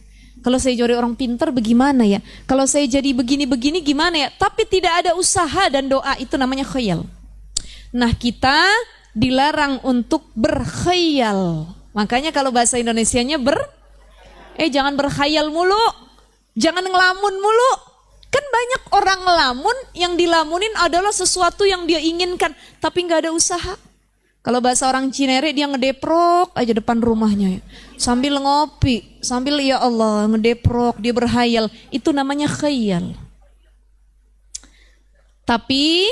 Kalau saya jadi orang pintar bagaimana ya? Kalau saya jadi begini-begini gimana ya? Tapi tidak ada usaha dan doa, itu namanya khayal. Nah, kita dilarang untuk berkhayal. Makanya kalau bahasa Indonesianya jangan berkhayal mulu. Jangan ngelamun mulu. Kan banyak orang ngelamun, yang dilamunin adalah sesuatu yang dia inginkan, tapi nggak ada usaha. Kalau bahasa orang Cinere, dia ngedeprok aja depan rumahnya ya. Sambil ngopi, sambil ya Allah ngedeprok, dia berhayal. Itu namanya khayal. Tapi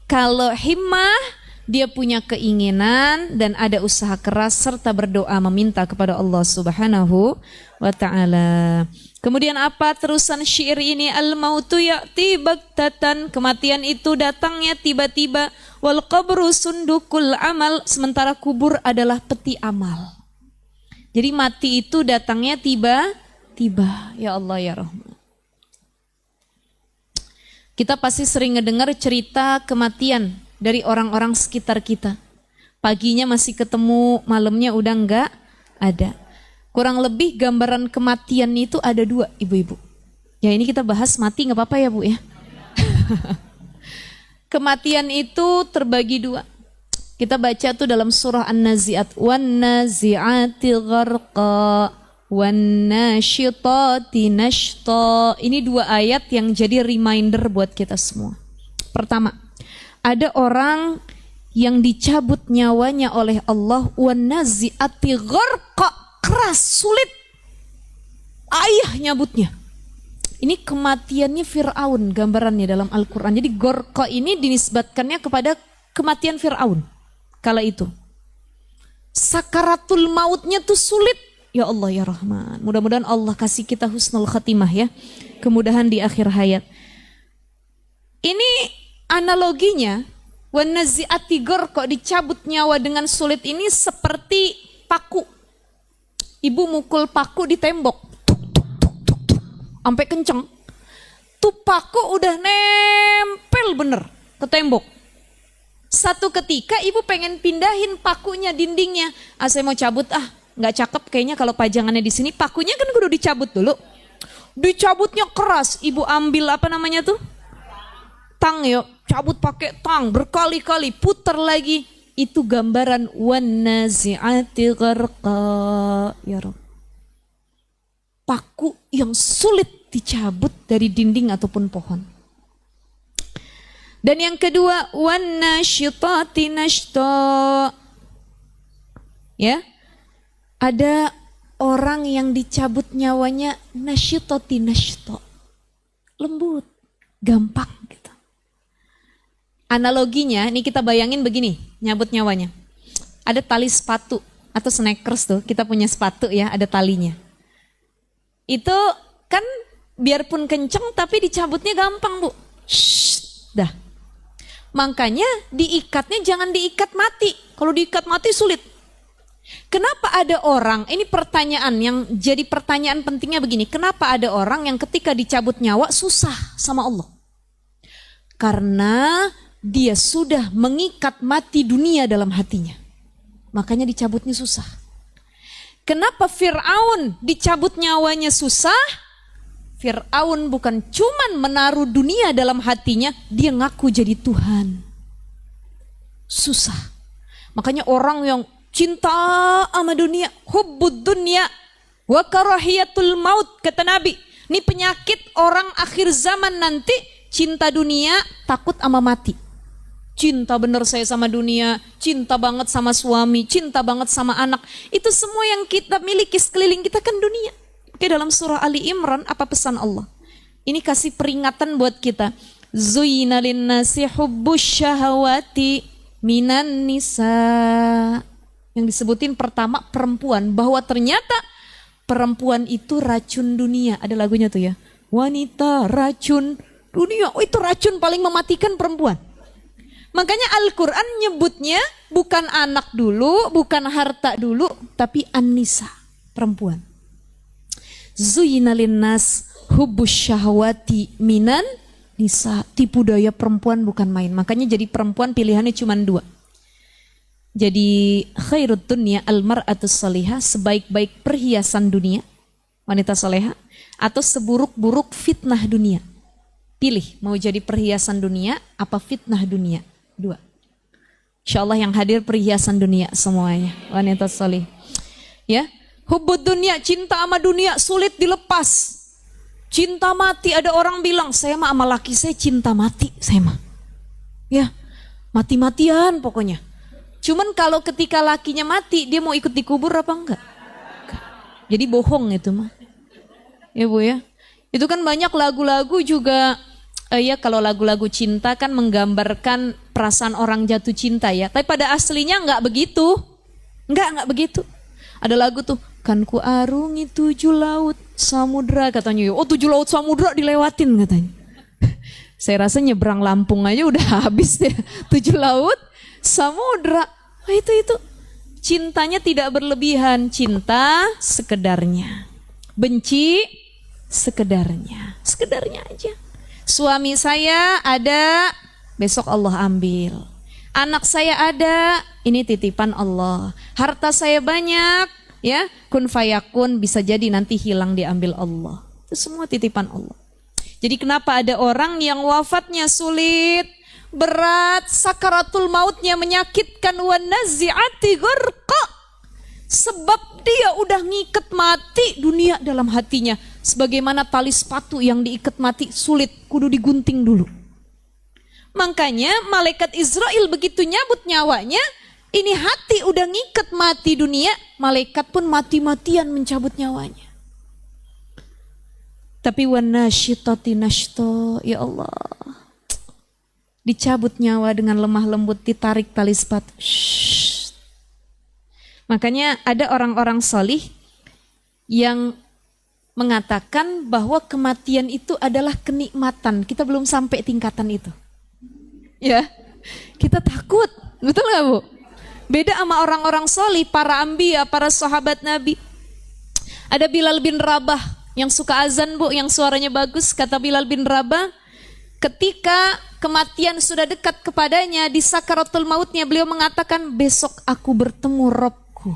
kalau himmah, dia punya keinginan dan ada usaha keras serta berdoa meminta kepada Allah Subhanahu wa ta'ala. Kemudian apa terusan syair ini? Al-mautu ya'ti baghtatan, kematian itu datangnya tiba-tiba. Wal qabru sundukul amal, sementara kubur adalah peti amal. Jadi mati itu datangnya tiba-tiba. Ya Allah ya Rahman. Kita pasti sering ngedengar cerita kematian dari orang-orang sekitar kita. Paginya masih ketemu, malamnya udah enggak ada. Kurang lebih gambaran kematian itu ada 2, ibu-ibu. Ya ini kita bahas mati nggak apa-apa ya Bu ya. Kematian itu terbagi 2. Kita baca tuh dalam surah An-Nazi'at. Wan-nazi'ati gharqa wan-nasyitati nashta. Ini 2 ayat yang jadi reminder buat kita semua. Pertama, ada orang yang dicabut nyawanya oleh Allah. Wan-nazi'ati gharqa, keras, sulit. Ayah nyabutnya. Ini kematiannya Fir'aun gambarannya dalam Al-Quran. Jadi Gorqa ini dinisbatkannya kepada kematian Fir'aun kala itu. Sakaratul mautnya tuh sulit. Ya Allah ya Rahman. Mudah-mudahan Allah kasih kita husnul khatimah ya. Kemudahan di akhir hayat. Ini analoginya. Wan-nazi'ati Gorqa, dicabut nyawa dengan sulit ini seperti paku. Ibu mukul paku di tembok. Sampai kenceng. Tuh paku udah nempel bener ke tembok. Satu ketika ibu pengen pindahin pakunya, dindingnya. Saya mau cabut nggak cakep kayaknya kalau pajangannya di sini. Pakunya kan kudu dicabut dulu. Dicabutnya keras. Ibu ambil apa namanya tuh? Tang yuk. Cabut pakai tang berkali-kali, putar lagi. Itu gambaran wan-nazi'ati gharqa. Ya Rabb. Paku yang sulit dicabut dari dinding ataupun pohon. Dan yang kedua, wan-nasyitati nashta. Ya. Ada orang yang dicabut nyawanya nasyitati nashta. Lembut, gampang gitu. Analoginya, ini kita bayangin begini, nyabut nyawanya. Ada tali sepatu atau sneakers tuh, kita punya sepatu ya, ada talinya. Itu kan biarpun kenceng tapi dicabutnya gampang Bu. Dah. Makanya diikatnya jangan diikat mati. Kalau diikat mati sulit. Kenapa ada orang, ini pertanyaan yang jadi pertanyaan pentingnya begini. Kenapa ada orang yang ketika dicabut nyawa susah sama Allah? Karena dia sudah mengikat mati dunia dalam hatinya. Makanya dicabutnya susah. Kenapa Fir'aun dicabut nyawanya susah? Fir'aun bukan cuman menaruh dunia dalam hatinya, dia ngaku jadi Tuhan. Susah. Makanya orang yang cinta sama dunia, hubbud dunya wa karahiyatul maut, kata Nabi. Ini penyakit orang akhir zaman nanti, cinta dunia, takut sama mati. Cinta bener saya sama dunia, cinta banget sama suami, cinta banget sama anak. Itu semua yang kita miliki sekeliling kita kan dunia. Oke, dalam surah Ali Imran apa pesan Allah? Ini kasih peringatan buat kita. Zuyyina linnasi hubbus syahawati minan nisa. Yang disebutin pertama perempuan, bahwa ternyata perempuan itu racun dunia. Ada lagunya tuh ya. Wanita racun dunia. Oh, itu racun paling mematikan perempuan. Makanya Al-Quran nyebutnya bukan anak dulu, bukan harta dulu, tapi an-nisa, perempuan. Zuyyina linnas hubbus syahwati minan nisa. Tipu daya perempuan bukan main. Makanya jadi perempuan pilihannya cuma 2. Jadi khairut dunya al-mar'atus salihah, sebaik-baik perhiasan dunia, wanita soleha. atau seburuk-buruk fitnah dunia. Pilih, mau jadi perhiasan dunia apa fitnah dunia? Dua. Insya Allah yang hadir perhiasan dunia semuanya. Wanita solih. Ya, hubbud dunia, cinta sama dunia sulit dilepas. Cinta mati, ada orang bilang, saya mah sama laki saya cinta mati, saya mah. Ya, mati-matian pokoknya. Cuman kalau ketika lakinya mati, dia mau ikut dikubur apa enggak? Jadi bohong itu mah. Ya Bu ya. Itu kan banyak lagu-lagu juga, ya kalau lagu-lagu cinta kan menggambarkan perasaan orang jatuh cinta ya. Tapi pada aslinya enggak begitu. Enggak begitu. Ada lagu tuh, kan ku arungi 7 laut samudra katanya. Oh 7 laut samudra dilewatin katanya. Saya rasa nyebrang Lampung aja udah habis ya. 7 laut samudra. Oh, itu. Cintanya tidak berlebihan. Cinta sekedarnya. Benci sekedarnya. Sekedarnya aja. Suami saya ada, besok Allah ambil. Anak saya ada, ini titipan Allah. Harta saya banyak, ya, kun fayakun, bisa jadi nanti hilang diambil Allah. Itu semua titipan Allah. Jadi kenapa ada orang yang wafatnya sulit, berat, sakaratul mautnya menyakitkan, wa nazi'ati gharqa. Sebab dia udah ngikat mati dunia dalam hatinya. Sebagaimana tali sepatu yang diikat mati sulit, kudu digunting dulu. Makanya malaikat Israel begitu nyabut nyawanya, ini hati udah ngikat mati dunia, malaikat pun mati-matian mencabut nyawanya. Tapi wanasyitati nashto, ya Allah. Dicabut nyawa dengan lemah lembut, ditarik tali sepatu. Shhh. Makanya ada orang-orang solih yang mengatakan bahwa kematian itu adalah kenikmatan. Kita belum sampai tingkatan itu. Ya, kita takut, betul nggak Bu? Beda sama orang-orang solih, para anbiya, para sahabat Nabi. Ada Bilal bin Rabah yang suka azan Bu, yang suaranya bagus. Kata Bilal bin Rabah, ketika kematian sudah dekat kepadanya di sakaratul mautnya, beliau mengatakan, besok aku bertemu Robku.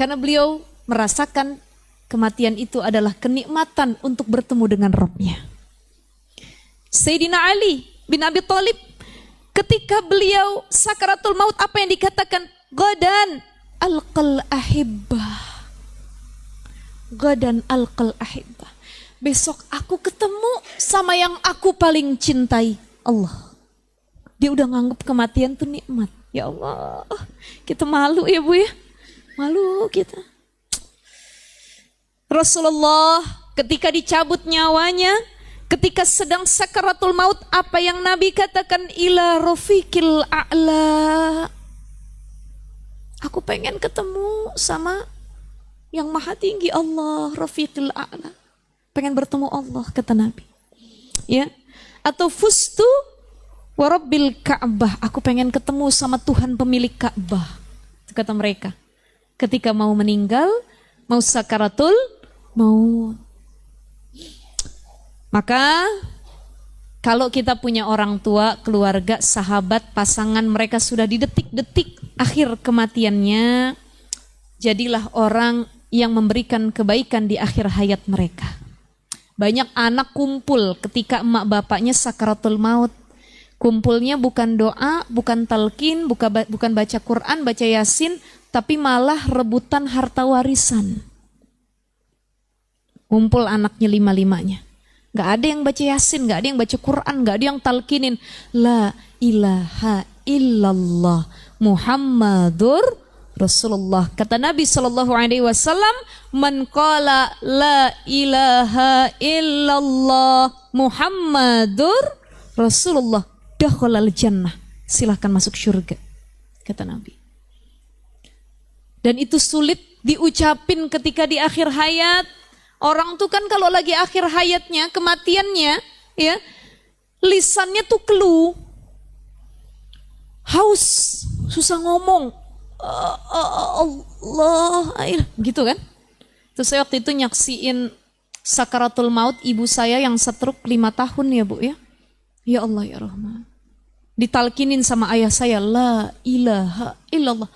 Karena beliau merasakan kematian itu adalah kenikmatan untuk bertemu dengan Robnya. Sayyidina Ali bin Abi Thalib, ketika beliau sakaratul maut, apa yang dikatakan? Gadan alqal ahibbah. Gadan alqal ahibbah. Besok aku ketemu sama yang aku paling cintai, Allah. Dia udah nganggap kematian itu nikmat. Ya Allah, kita malu ya Bu ya. Malu kita. Rasulullah ketika dicabut nyawanya, ketika sedang sakaratul maut, apa yang Nabi katakan? Ila rafiqil a'la. Aku pengen ketemu sama yang maha tinggi, Allah, rafiqil a'la. Pengen bertemu Allah, kata Nabi. Ya. Atau fustu wa rabbil Ka'bah. Aku pengen ketemu sama Tuhan pemilik Ka'bah. Kata mereka. Ketika mau meninggal, mau sakaratul maut. Maka kalau kita punya orang tua, keluarga, sahabat, pasangan, mereka sudah di detik-detik akhir kematiannya, jadilah orang yang memberikan kebaikan di akhir hayat mereka. Banyak anak kumpul ketika emak bapaknya sakaratul maut. Kumpulnya bukan doa, bukan talqin, bukan baca Quran, baca Yasin, tapi malah rebutan harta warisan. Kumpul anaknya 5-5-nya. Gak ada yang baca Yasin, gak ada yang baca Quran, gak ada yang talqinin. La ilaha illallah Muhammadur Rasulullah. Kata Nabi SAW, man qala la ilaha illallah Muhammadur Rasulullah dakhalal jannah. Silahkan masuk surga, kata Nabi. Dan itu sulit diucapin ketika di akhir hayat. Orang tuh kan kalau lagi akhir hayatnya, kematiannya, ya, lisannya tuh keluh, haus, susah ngomong, Allah, gitu kan? Terus saya waktu itu nyaksiin sakaratul maut ibu saya yang stroke 5 tahun ya Bu ya. Ya Allah ya Rahman. Ditalkinin sama ayah saya, la ilaha illallah.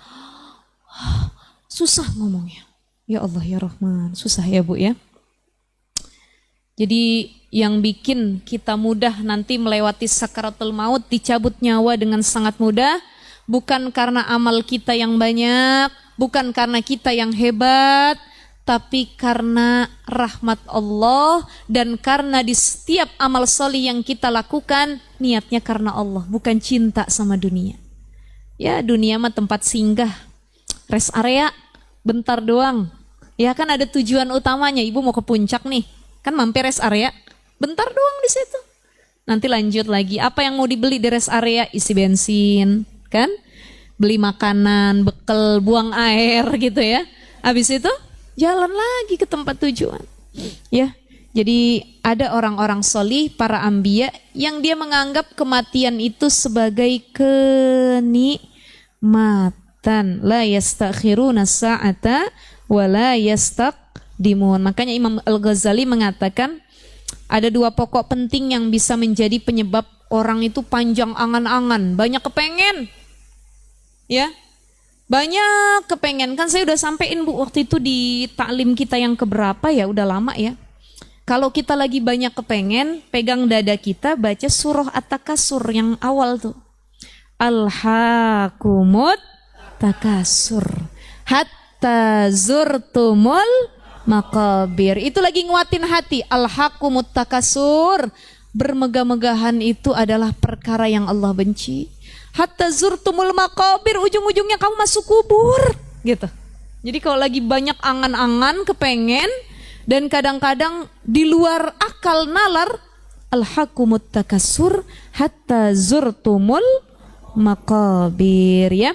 Susah ngomongnya. Ya Allah ya Rahman, susah ya Bu ya. Jadi yang bikin kita mudah nanti melewati sakaratul maut, dicabut nyawa dengan sangat mudah, bukan karena amal kita yang banyak, bukan karena kita yang hebat, tapi karena rahmat Allah dan karena di setiap amal solih yang kita lakukan, niatnya karena Allah, bukan cinta sama dunia. Ya, dunia mah tempat singgah, rest area, bentar doang. Ya kan ada tujuan utamanya, ibu mau ke puncak nih, kan mampir rest area, bentar doang di situ. Nanti lanjut lagi, apa yang mau dibeli di rest area? Isi bensin, kan? Beli makanan, bekal, buang air gitu ya. Habis itu jalan lagi ke tempat tujuan. Ya, jadi ada orang-orang solih, para anbiya yang dia menganggap kematian itu sebagai kenikmatan. La yastakhiruna sa'ata wa la yastaqdimun. Makanya Imam Al-Ghazali mengatakan ada dua pokok penting yang bisa menjadi penyebab orang itu panjang angan-angan, banyak kepengen. Ya. Banyak kepengen, kan saya udah sampein Bu waktu itu di taklim kita yang keberapa ya, udah lama ya. Kalau kita lagi banyak kepengen, pegang dada kita, baca surah At-Takasur yang awal tuh. Alhaakumut takasur hatta zurtumul maqabir. Itu lagi nguatin hati. Alhaakumut takasur, bermegah-megahan itu adalah perkara yang Allah benci. Hatta zurtumul maqabir, ujung-ujungnya kamu masuk kubur gitu. Jadi kalau lagi banyak angan-angan, kepengen, dan kadang-kadang di luar akal nalar, alhaqumut takasur hatta zurtumul maqabir ya.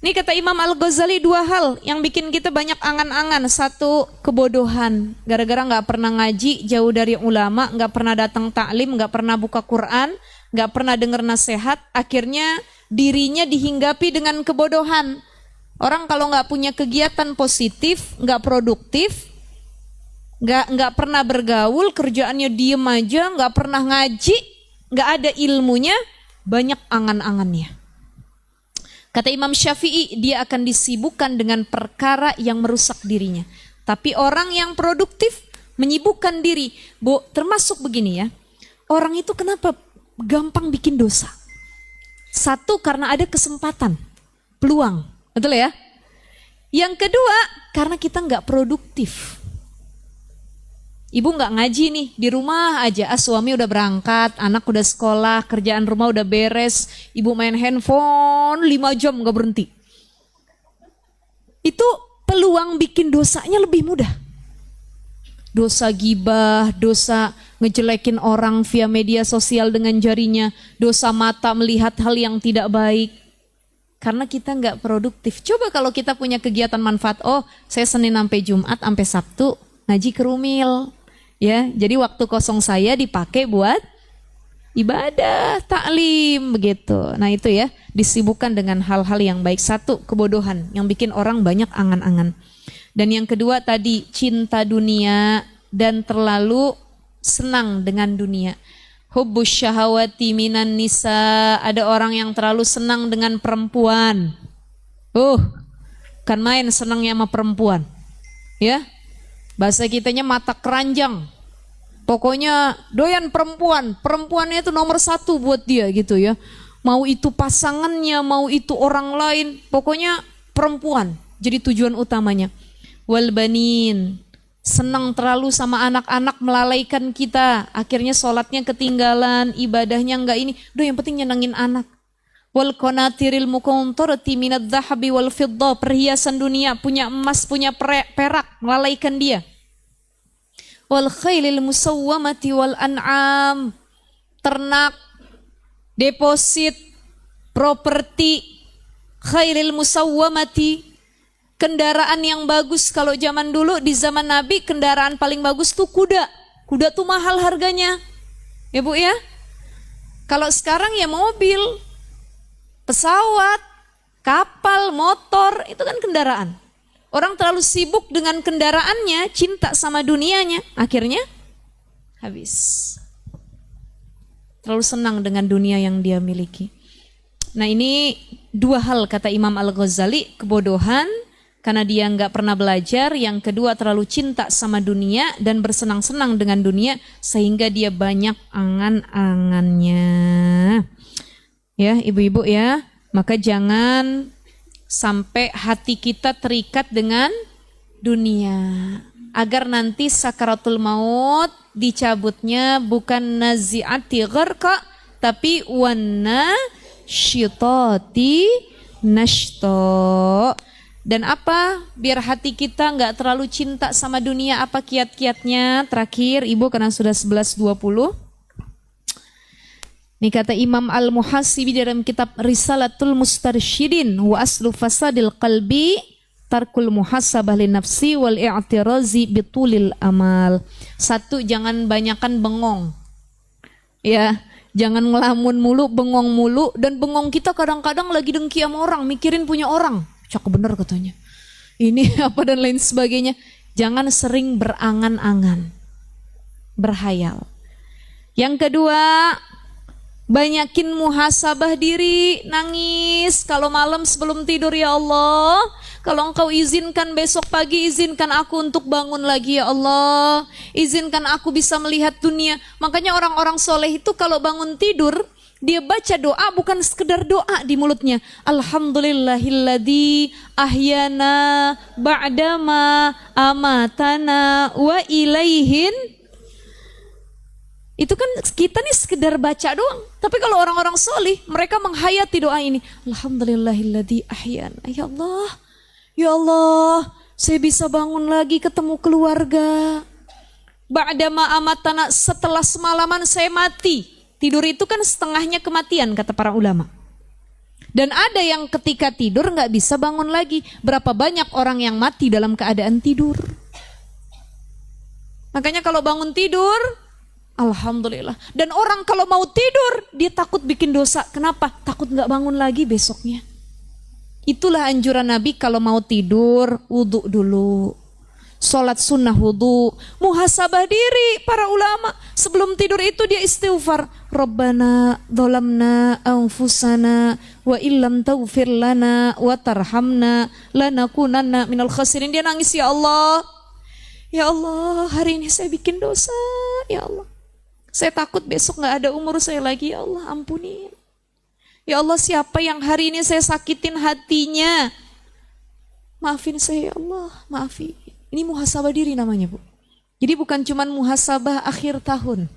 Ini kata Imam Al-Ghazali dua hal yang bikin kita banyak angan-angan. Satu, kebodohan, gara-gara gak pernah ngaji, jauh dari ulama, gak pernah datang taklim, gak pernah buka Quran, gak pernah dengar nasihat, akhirnya dirinya dihinggapi dengan kebodohan. Orang kalau gak punya kegiatan positif, gak produktif, gak pernah bergaul, kerjaannya diem aja, gak pernah ngaji, gak ada ilmunya, banyak angan-angannya. Kata Imam Syafi'i, dia akan disibukkan dengan perkara yang merusak dirinya. Tapi orang yang produktif menyibukkan diri, Bu, termasuk begini ya, orang itu kenapa gampang bikin dosa? Satu, karena ada kesempatan, peluang, betul ya? Yang kedua, karena kita nggak produktif. Ibu nggak ngaji nih, di rumah aja, suami udah berangkat, anak udah sekolah, kerjaan rumah udah beres, ibu main handphone 5 jam nggak berhenti. Itu peluang bikin dosanya lebih mudah. Dosa gibah, dosa ngejelekin orang via media sosial dengan jarinya, dosa mata melihat hal yang tidak baik. Karena kita nggak produktif. Coba kalau kita punya kegiatan manfaat, oh saya Senin sampai Jumat sampai Sabtu ngaji kerumil, ya. Jadi waktu kosong saya dipakai buat ibadah, taklim begitu. Nah itu ya, disibukkan dengan hal-hal yang baik. Satu, kebodohan yang bikin orang banyak angan-angan. Dan yang kedua tadi, cinta dunia dan terlalu senang dengan dunia. Hubbus syahawati minan nisa, ada orang yang terlalu senang dengan perempuan. Kan main senangnya sama perempuan. Ya. Bahasa kitanya mata keranjang. Pokoknya doyan perempuan. Perempuannya itu nomor 1 buat dia gitu ya. Mau itu pasangannya, mau itu orang lain, pokoknya perempuan jadi tujuan utamanya. Wal banin, senang terlalu sama anak-anak, melalaikan kita, akhirnya sholatnya ketinggalan, ibadahnya enggak ini, udah yang penting nyenengin anak. Wal qanatiril muqantarati minadz zahabi wal fiddah, perhiasan dunia, punya emas, punya perak, melalaikan dia. Wal khailil musawwamati wal an'am, ternak, deposit, properti, khailil musawwamati, kendaraan yang bagus. Kalau zaman dulu di zaman Nabi kendaraan paling bagus tuh kuda. Kuda tuh mahal harganya. Ya Bu ya. Kalau sekarang ya mobil, pesawat, kapal, motor, itu kan kendaraan. Orang terlalu sibuk dengan kendaraannya, cinta sama dunianya, akhirnya habis. Terlalu senang dengan dunia yang dia miliki. Nah ini dua hal kata Imam Al-Ghazali, kebodohan karena dia nggak pernah belajar. Yang kedua, terlalu cinta sama dunia dan bersenang-senang dengan dunia sehingga dia banyak angan-angannya. Ya, ibu-ibu ya, maka jangan sampai hati kita terikat dengan dunia. Agar nanti sakaratul maut dicabutnya bukan nazi'ati gharqa, tapi wana syitati nashto. Dan apa? Biar hati kita nggak terlalu cinta sama dunia. Apa kiat-kiatnya? Terakhir ibu, karena sudah 11.20. Ini kata Imam Al-Muhasibi dalam kitab Risalatul Mustarsyidin, wa aslu fasadil qalbi tarkul muhasabah li nafsi wal i'tirazi bitulil amal. Satu, jangan banyakan bengong. Ya, jangan ngelamun mulu, bengong mulu. Dan bengong kita kadang-kadang lagi dengki sama orang, mikirin punya orang. Cakep bener katanya. Ini apa dan lain sebagainya. Jangan sering berangan-angan, berhayal. Yang kedua, banyakin muhasabah diri, nangis kalau malam sebelum tidur. Ya Allah, kalau Engkau izinkan besok pagi, izinkan aku untuk bangun lagi ya Allah. Izinkan aku bisa melihat dunia. Makanya orang-orang soleh itu kalau bangun tidur, dia baca doa bukan sekedar doa di mulutnya. Alhamdulillahilladzi ahyana ba'dama amatana wa ilaihin. Itu kan kita nih sekedar baca doang. Tapi kalau orang-orang soleh, mereka menghayati doa ini. Alhamdulillahilladzi ahyana. Ya Allah, ya Allah, saya bisa bangun lagi ketemu keluarga. Ba'dama amatana, setelah semalaman saya mati. Tidur itu kan setengahnya kematian kata para ulama. Dan ada yang ketika tidur nggak bisa bangun lagi. Berapa banyak orang yang mati dalam keadaan tidur. Makanya kalau bangun tidur, alhamdulillah. Dan orang kalau mau tidur, dia takut bikin dosa. Kenapa? Takut nggak bangun lagi besoknya. Itulah anjuran Nabi kalau mau tidur, wudhu dulu. Sholat sunnah wudhu, muhasabah diri para ulama. Sebelum tidur itu dia istighfar. Rabbana dzalamna anfusana wa illam taghfir lana wa tarhamna lanakunanna minal khasirin. Dia nangis, ya Allah. Ya Allah, hari ini saya bikin dosa. Ya Allah, saya takut besok gak ada umur saya lagi. Ya Allah, ampuni. Ya Allah, siapa yang hari ini saya sakitin hatinya, maafin saya ya Allah, maafin. Ini muhasabah diri namanya, Bu. Jadi bukan cuman muhasabah akhir tahun.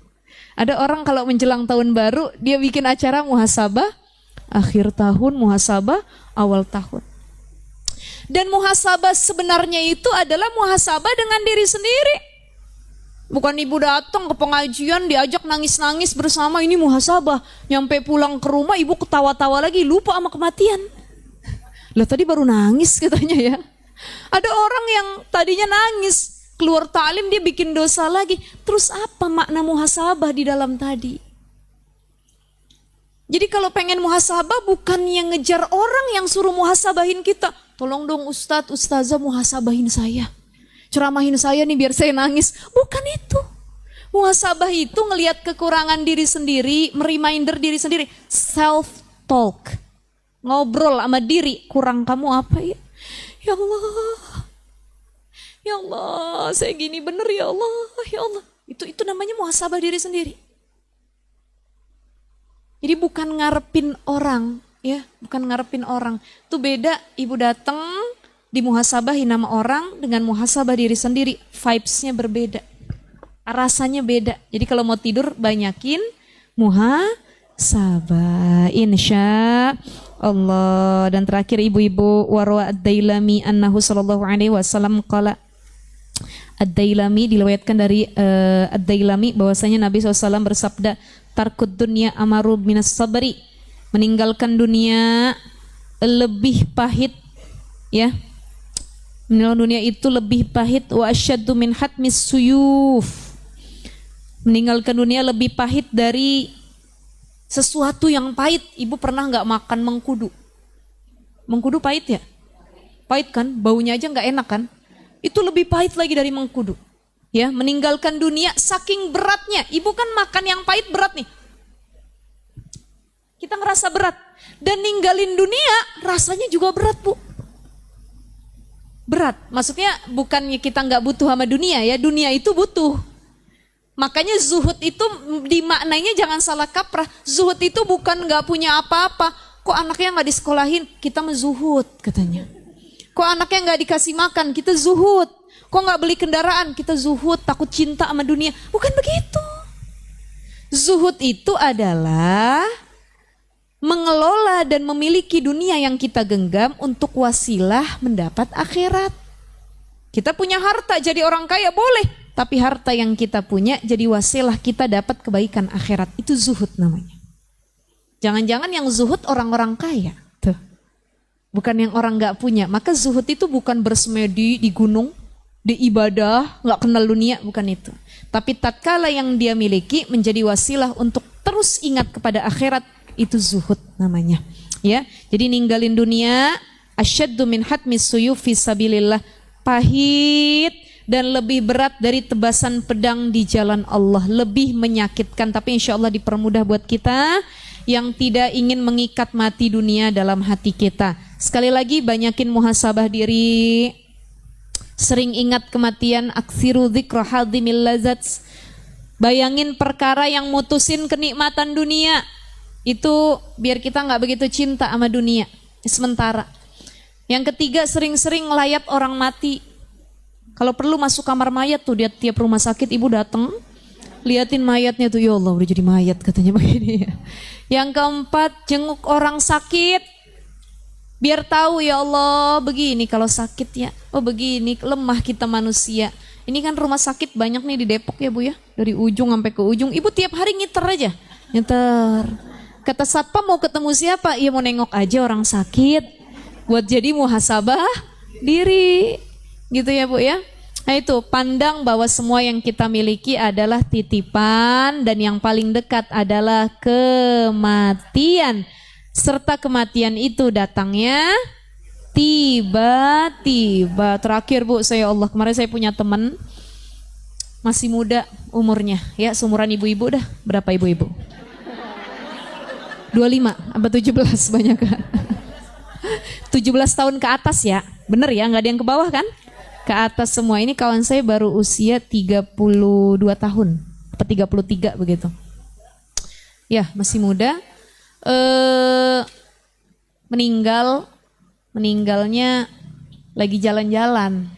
Ada orang kalau menjelang tahun baru, dia bikin acara muhasabah akhir tahun, muhasabah awal tahun. Dan muhasabah sebenarnya itu adalah muhasabah dengan diri sendiri. Bukan ibu datang ke pengajian, diajak nangis-nangis bersama, ini muhasabah. Nyampe pulang ke rumah, ibu ketawa-tawa lagi, lupa sama kematian. Lah tadi baru nangis katanya ya. Ada orang yang tadinya nangis, keluar ta'lim dia bikin dosa lagi. Terus apa makna muhasabah di dalam tadi? Jadi kalau pengen muhasabah bukan yang ngejar orang yang suruh muhasabahin kita. Tolong dong ustadz, ustazah muhasabahin saya. Ceramahin saya nih biar saya nangis. Bukan itu. Muhasabah itu ngelihat kekurangan diri sendiri, mereminder diri sendiri. Self-talk. Ngobrol sama diri, kurang kamu apa ya? Ya Allah, ya Allah, saya gini bener ya Allah, ya Allah. Itu namanya muhasabah diri sendiri. Jadi bukan ngarepin orang, ya, bukan ngarepin orang. Itu beda. Ibu datang dimuhasabahin nama orang dengan muhasabah diri sendiri, vibes-nya berbeda, rasanya beda. Jadi kalau mau tidur banyakin muhasabah, insya Allah. Dan terakhir ibu-ibu, warwa ad-Dailami annahu sallallahu alaihi wasallam qala. Ad-Dailami diriwayatkan dari ad-Dailami bahwasanya Nabi SAW bersabda, tarkud dunya amaru minas sabri, meninggalkan dunia lebih pahit, ya. Meninggalkan dunia itu lebih pahit, wa asyaddu min hatmis suyuf. Meninggalkan dunia lebih pahit dari sesuatu yang pahit. Ibu pernah nggak makan mengkudu? Mengkudu pahit ya? Pahit kan? Baunya aja nggak enak kan? Itu lebih pahit lagi dari mengkudu. Ya, meninggalkan dunia saking beratnya. Ibu kan makan yang pahit berat nih. Kita ngerasa berat. Dan ninggalin dunia rasanya juga berat, Bu. berat. Maksudnya bukannya kita nggak butuh sama dunia ya, dunia itu butuh. Makanya zuhud itu dimaknainya jangan salah kaprah. Zuhud itu bukan nggak punya apa-apa. Kok anaknya nggak disekolahin, kita menzuhud katanya. Kok anaknya nggak dikasih makan, kita zuhud. Kok nggak beli kendaraan, kita zuhud, takut cinta sama dunia. Bukan begitu. Zuhud itu adalah mengelola dan memiliki dunia yang kita genggam untuk wasilah mendapat akhirat. Kita punya harta jadi orang kaya boleh, tapi harta yang kita punya jadi wasilah kita dapat kebaikan akhirat. Itu zuhud namanya. Jangan-jangan yang zuhud orang-orang kaya. Tuh. Bukan yang orang gak punya. Maka zuhud itu bukan bersemedi di gunung, di ibadah, gak kenal dunia, bukan itu. Tapi tatkala yang dia miliki menjadi wasilah untuk terus ingat kepada akhirat, itu zuhud namanya. Ya, jadi ninggalin dunia asyaddu min hatmis suyuf fi sabilillah, pahit dan lebih berat dari tebasan pedang di jalan Allah, lebih menyakitkan, tapi insya Allah dipermudah buat kita yang tidak ingin mengikat mati dunia dalam hati kita. Sekali lagi banyakin muhasabah diri, sering ingat kematian, aksiru dzikra hadhimil lazats. Bayangin perkara yang mutusin kenikmatan dunia, itu biar kita nggak begitu cinta sama dunia sementara. Yang ketiga, sering-sering ngelayat orang mati. Kalau perlu masuk kamar mayat tuh, dia tiap rumah sakit ibu datang, liatin mayatnya tuh, ya Allah udah jadi mayat katanya begini ya. Yang keempat, jenguk orang sakit, biar tahu ya Allah begini kalau sakit ya, oh begini lemah kita manusia. Ini kan rumah sakit banyak nih di Depok ya Bu ya, dari ujung sampai ke ujung. Ibu tiap hari ngiter aja, ngiter. Kata satpam mau ketemu siapa? Ya mau nengok aja orang sakit, buat jadi muhasabah diri, gitu ya Bu ya. Nah itu, pandang bahwa semua yang kita miliki adalah titipan dan yang paling dekat adalah kematian. Serta kematian itu datangnya tiba-tiba. Terakhir Bu, Allah kemarin saya punya teman masih muda umurnya, ya seumuran ibu-ibu dah. Berapa ibu-ibu? 25 apa 17 banyak kan? 17 tahun ke atas ya, bener ya, nggak ada yang ke bawah kan? Ke atas semua. Ini kawan saya baru usia 32 tahun apa 33 begitu. Ya masih muda. Meninggalnya lagi jalan-jalan.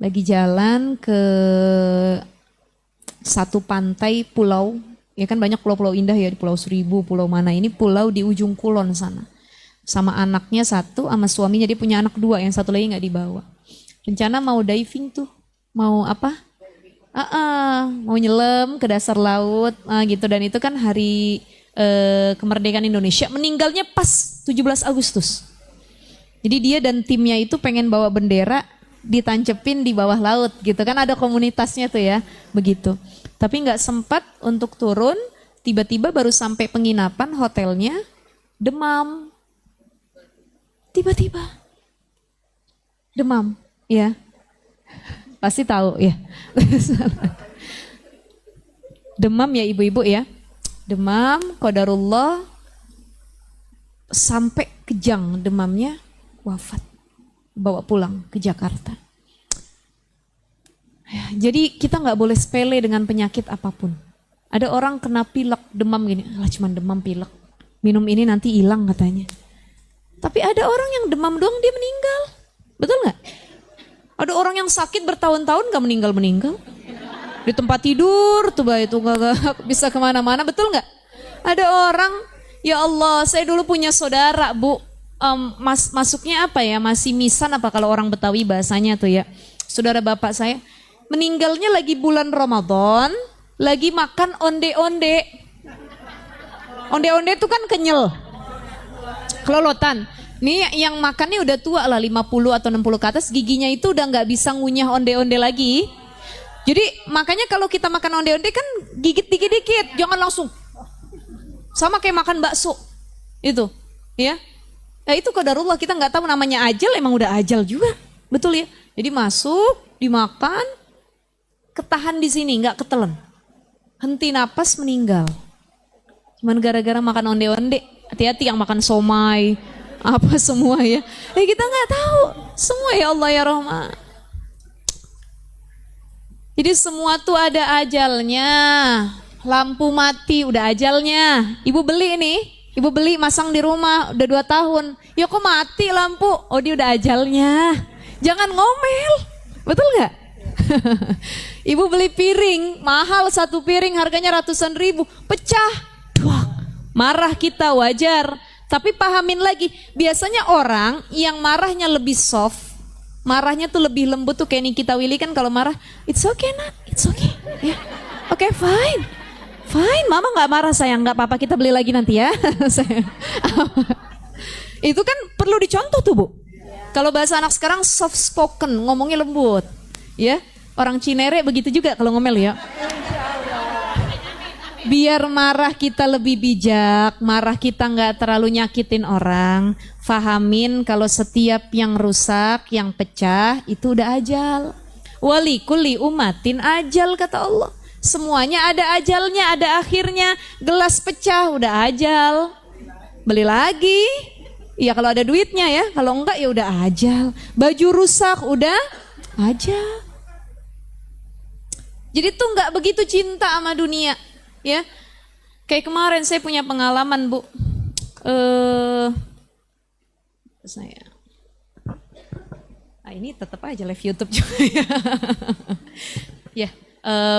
Lagi jalan ke satu pantai pulau. Ya kan banyak pulau-pulau indah ya, di Pulau Seribu, pulau mana, ini pulau di ujung kulon sana. Sama anaknya satu, sama suaminya, dia punya anak dua, yang satu lagi nggak dibawa. Rencana mau diving tuh, mau apa? Mau nyelam ke dasar laut, gitu. Dan itu kan hari kemerdekaan Indonesia, meninggalnya pas 17 Agustus. Jadi dia dan timnya itu pengen bawa bendera, ditancepin di bawah laut, gitu kan, ada komunitasnya tuh ya, begitu. Tapi nggak sempat untuk turun, tiba-tiba baru sampai penginapan hotelnya, demam. Tiba-tiba demam, ya. Pasti tahu ya. Demam ya ibu-ibu ya. Demam, qadarullah sampai kejang demamnya, wafat. Bawa pulang ke Jakarta. Ya, jadi kita nggak boleh sepele dengan penyakit apapun. Ada orang kena pilek, demam gini, lah cuma demam pilek. Minum ini nanti hilang katanya. Tapi ada orang yang demam doang dia meninggal. Betul gak? Ada orang yang sakit bertahun-tahun gak meninggal-meninggal. Di tempat tidur tuh itu gak bisa kemana-mana, betul gak? Ada orang, ya Allah saya dulu punya saudara Bu. Masuknya apa ya, masih misan apa kalau orang Betawi bahasanya tuh ya. Saudara bapak saya, meninggalnya lagi bulan Ramadan, lagi makan onde-onde. Onde-onde itu kan kenyal. Kelolotan. Nih yang makannya udah tua lah 50 atau 60 ke atas, giginya itu udah nggak bisa ngunyah onde-onde lagi. Jadi makanya kalau kita makan onde-onde kan gigit dikit-dikit, jangan langsung. Sama kayak makan bakso. Itu, ya. Ya itu qadarullah, kita nggak tahu namanya ajal, emang udah ajal juga. Betul ya? Jadi masuk, dimakan, ketahan di sini, nggak ketelen. Henti napas, meninggal. Cuman gara-gara makan onde-onde. Hati-hati yang makan somai, Apa semua ya? Kita nggak tahu. Semua ya Allah ya Rahman. Jadi semua tuh ada ajalnya. Lampu mati udah ajalnya. Ibu beli nih, ibu beli masang di rumah udah 2 tahun. Ya kok mati lampu? Oh dia udah ajalnya. Jangan ngomel. Betul nggak? Ibu beli piring, mahal satu piring harganya ratusan ribu. Pecah. Duak. Marah kita wajar. Tapi pahamin lagi, biasanya orang yang marahnya lebih soft, marahnya tuh lebih lembut tuh kayak Nikita Willy kan kalau marah, it's okay nak, it's okay. Ya. Oke, fine. Fine, mama nggak marah sayang, nggak apa-apa kita beli lagi nanti ya. Itu kan perlu dicontoh tuh Bu. Kalau bahasa anak sekarang soft spoken, ngomongnya lembut. Ya, orang Cinere begitu juga kalau ngomel ya. Biar marah kita lebih bijak, marah kita nggak terlalu nyakitin orang. Fahamin kalau setiap yang rusak, yang pecah itu udah ajal. Wali kulli umatin ajal kata Allah. Semuanya ada ajalnya, ada akhirnya. Gelas pecah udah ajal. Beli lagi. Ya kalau ada duitnya ya, kalau enggak ya udah ajal. Baju rusak udah ajal. Jadi tuh nggak begitu cinta sama dunia. Ya, kayak kemarin saya punya pengalaman Bu, saya, ini tetap aja live YouTube juga ya, ya,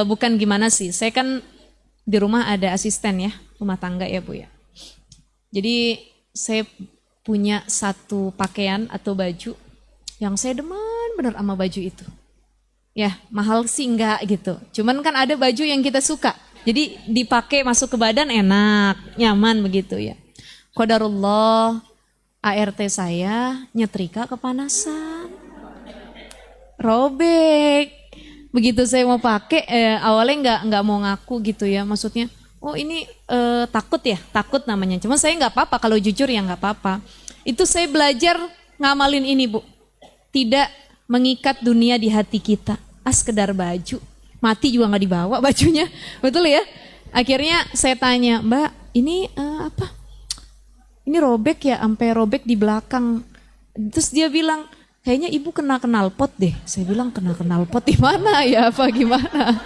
bukan gimana sih, saya kan di rumah ada asisten ya, rumah tangga ya Bu ya, jadi saya punya satu pakaian atau baju yang saya demen bener sama baju itu, ya mahal sih enggak gitu, cuman kan ada baju yang kita suka. Jadi dipakai masuk ke badan enak, nyaman begitu ya. Qadarullah, ART saya nyetrika kepanasan. Robek. Begitu saya mau pakai, awalnya nggak mau ngaku gitu ya. Maksudnya, oh ini takut ya, takut namanya. Cuma saya nggak apa-apa, kalau jujur ya nggak apa-apa. Itu saya belajar ngamalin ini Bu. Tidak mengikat dunia di hati kita. Sekedar baju. Mati juga nggak dibawa bajunya, betul ya? Akhirnya saya tanya, Mbak, ini apa? Ini robek ya, sampai robek di belakang. Terus dia bilang, kayaknya ibu kena knalpot deh. Saya bilang kena knalpot di mana ya? Apa gimana?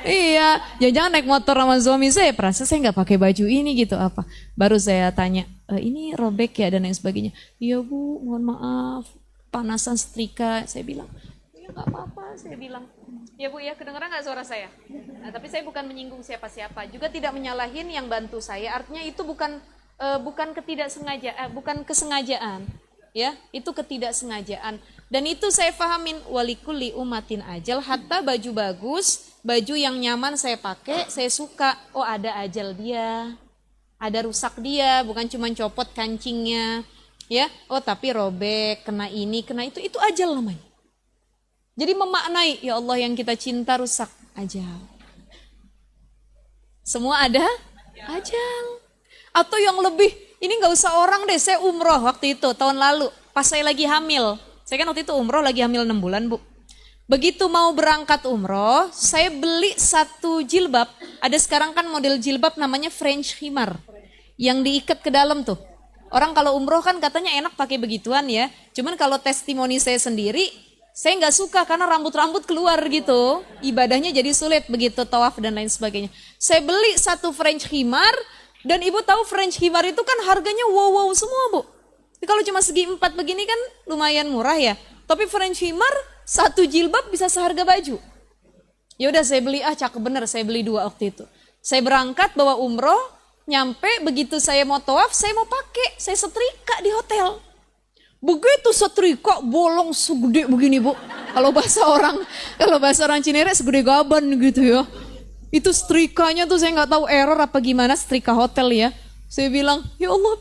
Iya, jangan-jangan naik motor sama suami saya, perasa saya nggak pakai baju ini gitu apa? Baru saya tanya, ini robek ya dan lain sebagainya. Iya Bu, mohon maaf, panasan setrika. Saya bilang, ya nggak apa-apa, saya bilang. Ya Bu ya, kedengeran nggak suara saya? Nah, tapi saya bukan menyinggung siapa-siapa, juga tidak menyalahin yang bantu saya. Artinya itu bukan ketidaksengajaan, bukan kesengajaan, ya itu ketidaksengajaan. Dan itu saya pahamin walikulli umatin ajal. Hatta baju bagus, baju yang nyaman saya pakai, saya suka. Oh ada ajal dia, ada rusak dia, bukan cuma copot kancingnya, ya. Oh tapi robek, kena ini, kena itu ajal namanya. Jadi memaknai, ya Allah yang kita cinta rusak, ajal. Semua ada ajal. Atau yang lebih, ini gak usah orang deh, saya umroh waktu itu, tahun lalu. Pas saya lagi hamil, saya kan waktu itu umroh lagi hamil 6 bulan Bu. Begitu mau berangkat umroh, saya beli satu jilbab. Ada sekarang kan model jilbab namanya French khimar. Yang diikat ke dalam tuh. Orang kalau umroh kan katanya enak pakai begituan ya. Cuman kalau testimoni saya sendiri, saya nggak suka karena rambut-rambut keluar gitu. Ibadahnya jadi sulit begitu tawaf dan lain sebagainya. Saya beli satu French khimar dan ibu tahu French khimar itu kan harganya wow semua Bu. Kalau cuma segi 4 begini kan lumayan murah ya. Tapi French khimar satu jilbab bisa seharga baju. Ya udah saya beli, cakep bener, saya beli 2 waktu itu. Saya berangkat bawa umroh, nyampe begitu saya mau tawaf, saya mau pakai, saya setrika di hotel. Begitu setrika bolong segede begini Bu. Kalau bahasa orang Cinere segede gaban gitu ya. Itu setrikanya tuh saya nggak tahu error apa gimana, setrika hotel ya. Saya bilang, ya Allah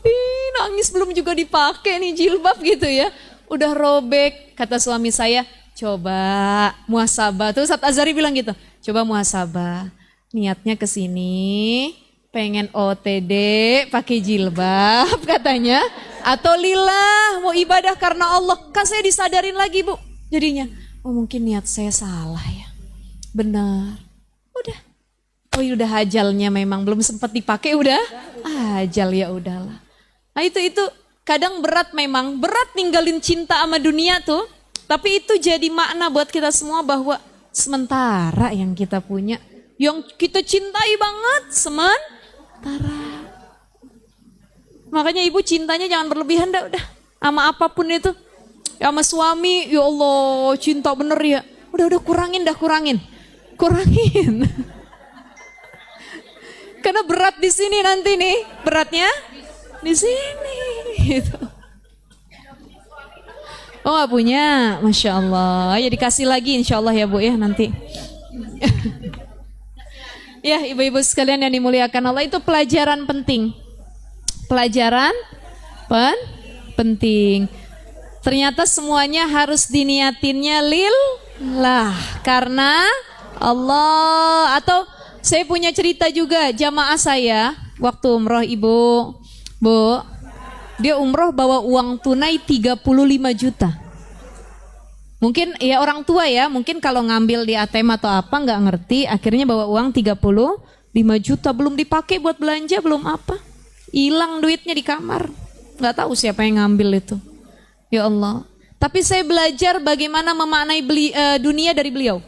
nangis belum juga dipakai nih jilbab gitu ya. Udah robek, kata suami saya, coba muhasabah. Tuh Ustadz Azhari bilang gitu, coba muhasabah. Niatnya kesini, pengen OTD pakai jilbab katanya. Atau lillah mau ibadah karena Allah. Kan saya disadarin lagi Bu. Jadinya, oh mungkin niat saya salah ya. Benar. Udah. Oh udah ajalnya memang belum sempat dipakai udah. Ajal ya udahlah. Nah itu kadang berat memang, berat ninggalin cinta sama dunia tuh. Tapi itu jadi makna buat kita semua bahwa sementara yang kita punya, yang kita cintai banget, sementara. Makanya ibu cintanya jangan berlebihan dah udah. Sama apapun itu. Sama suami, ya Allah cinta bener ya. Udah kurangin. Kurangin. Karena berat di sini nanti nih, beratnya di sini. Gitu. Oh gak punya, Masya Allah. Ya dikasih lagi insya Allah ya Bu ya nanti. Ya ibu-ibu sekalian yang dimuliakan Allah, itu pelajaran penting. Pelajaran penting. Ternyata semuanya harus diniatinnya lillah, karena Allah. Atau saya punya cerita juga, jamaah saya waktu umroh ibu, Bu, dia umroh bawa uang tunai 35 juta. Mungkin ya orang tua ya, mungkin kalau ngambil di ATM atau apa nggak ngerti, akhirnya bawa uang 35 juta, belum dipakai buat belanja, belum apa. Hilang duitnya di kamar. Nggak tahu siapa yang ngambil itu. Ya Allah. Tapi saya belajar bagaimana memaknai dunia dari beliau.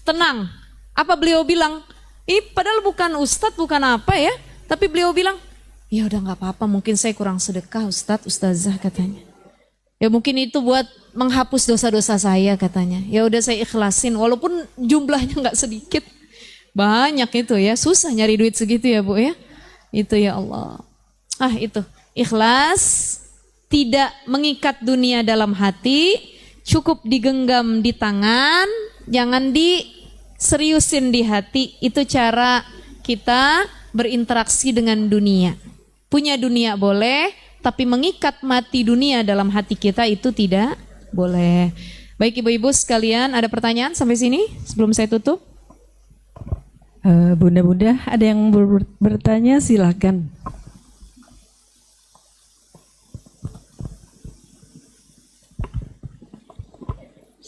Tenang. Apa beliau bilang? Padahal bukan ustadz, bukan apa ya. Tapi beliau bilang, ya udah nggak apa-apa, mungkin saya kurang sedekah ustadz, ustazah katanya. Ya mungkin itu buat menghapus dosa-dosa saya katanya. Ya udah saya ikhlasin, walaupun jumlahnya nggak sedikit. Banyak itu ya, susah nyari duit segitu ya Bu ya. Itu ya Allah. Itu ikhlas, tidak mengikat dunia dalam hati, cukup digenggam di tangan, jangan diseriusin di hati. Itu cara kita berinteraksi dengan dunia. Punya dunia boleh, tapi mengikat mati dunia dalam hati kita itu tidak boleh. Baik ibu-ibu sekalian, ada pertanyaan sampai sini sebelum saya tutup? Bunda-bunda ada yang bertanya silakan.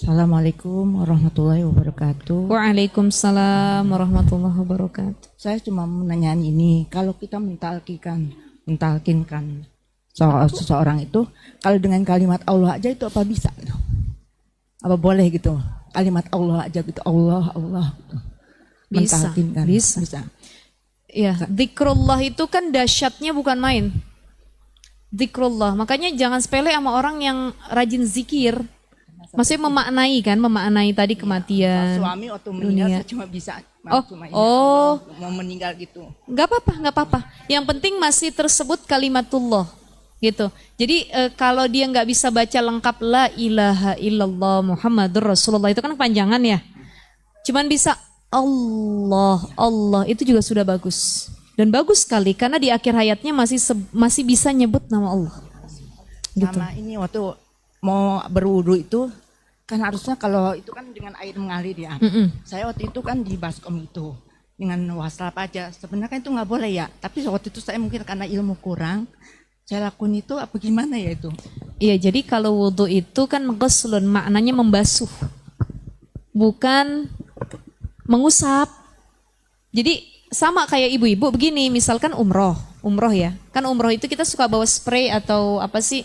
Assalamualaikum warahmatullahi wabarakatuh. Waalaikumsalam warahmatullahi wabarakatuh. Saya cuma menanyakan ini, kalau kita mentalkinkan seseorang itu, kalau dengan kalimat Allah aja itu apa bisa? Apa boleh gitu? Kalimat Allah aja gitu, Allah gitu. Bisa. Ya, zikrullah itu kan dahsyatnya bukan main. Zikrullah, makanya jangan sepele sama orang yang rajin zikir. Maksudnya memaknai tadi kematian. Suami waktu meninggal saya cuma bisa mau meninggal gitu. Gak apa-apa. Yang penting masih tersebut kalimatullah gitu. Jadi kalau dia nggak bisa baca lengkap la ilaha illallah Muhammadur Rasulullah itu kan kepanjangan ya. Cuman bisa Allah itu juga sudah bagus. Dan bagus sekali karena di akhir hayatnya masih bisa nyebut nama Allah. Gitu. Sama ini waktu mau berwudu itu kan harusnya kalau itu kan dengan air mengalir ya. Saya waktu itu kan di baskom itu dengan waslap aja. Sebenarnya itu nggak boleh ya. Tapi waktu itu saya mungkin karena ilmu kurang, saya lakuin itu apa gimana ya itu? Iya, jadi kalau wudu itu kan ghuslun, maknanya membasuh, bukan mengusap. Jadi sama kayak ibu-ibu begini, misalkan umroh ya. Kan umroh itu kita suka bawa spray atau apa sih,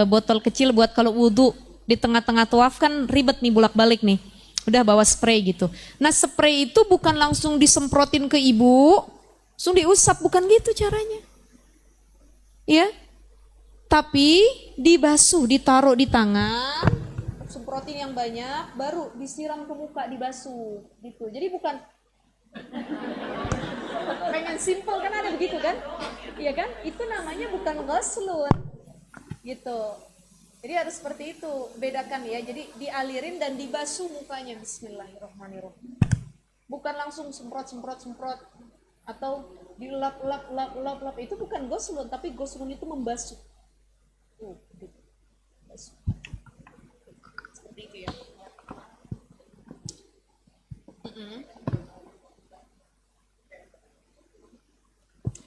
botol kecil buat kalau wudu. Di tengah-tengah tawaf kan ribet nih bolak-balik nih. Udah bawa spray gitu. Nah spray itu bukan langsung disemprotin ke ibu, langsung diusap, bukan gitu caranya. Ya, tapi dibasuh, ditaruh di tangan, semprotin yang banyak, baru disiram ke muka, dibasuh gitu. Jadi bukan pengen simple kan, ada begitu kan? Iya kan? Itu namanya bukan ghuslun gitu. Jadi harus seperti itu, bedakan ya. Jadi dialirin dan dibasuh mukanya. Bismillahirrahmanirrahim. Bukan langsung semprot atau dilap. Itu bukan ghuslun, tapi ghuslun itu membasuh. Gitu. Seperti itu ya.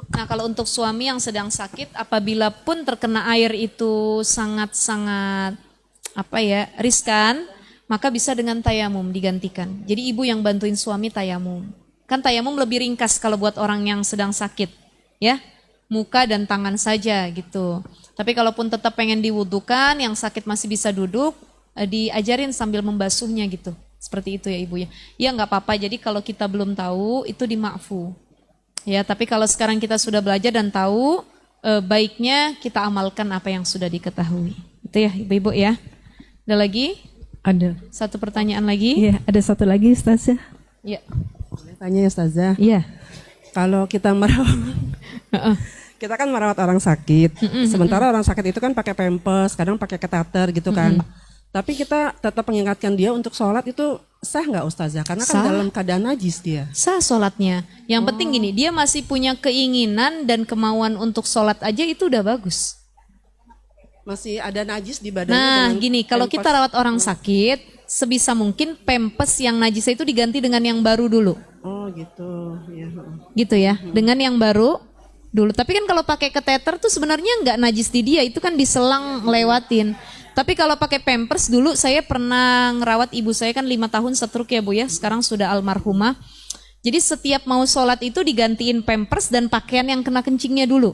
Nah kalau untuk suami yang sedang sakit, apabila pun terkena air itu sangat-sangat riskan, maka bisa dengan tayamum digantikan. Jadi ibu yang bantuin suami tayamum. Kan tayamum lebih ringkas kalau buat orang yang sedang sakit, ya, muka dan tangan saja gitu. Tapi kalaupun tetap pengen diwudukan, yang sakit masih bisa duduk, diajarin sambil membasuhnya gitu. Seperti itu ya Ibu ya. Ya nggak apa-apa, jadi kalau kita belum tahu itu dima'fu. Ya, tapi kalau sekarang kita sudah belajar dan tahu, baiknya kita amalkan apa yang sudah diketahui. Itu ya Ibu-Ibu ya. Ada lagi? Ada. Satu pertanyaan lagi? Iya, ada satu lagi Ustazah. Ya. Boleh tanya ya Ustazah? Iya. Kalau kita merawat, kita kan merawat orang sakit. Sementara orang sakit itu kan pakai pampers, kadang pakai kateter gitu kan. Tapi kita tetap mengingatkan dia untuk sholat itu sah nggak Ustazah? Karena kan Sah. dalam keadaan najis dia. Sah sholatnya. Yang penting gini, dia masih punya keinginan dan kemauan untuk sholat aja itu udah bagus. Masih ada najis di badannya. Nah dengan gini, kalau kita pampers. rawat orang sakit, sebisa mungkin pempes yang najisnya itu diganti dengan yang baru dulu. Oh gitu. Ya. Gitu ya, dengan yang baru dulu. Tapi kan kalau pakai kateter tuh sebenarnya nggak najis di dia, itu kan diselang lewatin. Tapi kalau pakai pampers dulu saya pernah ngerawat ibu saya kan 5 tahun stroke ya Bu ya, sekarang sudah almarhumah. Jadi setiap mau sholat itu digantiin pampers dan pakaian yang kena kencingnya dulu.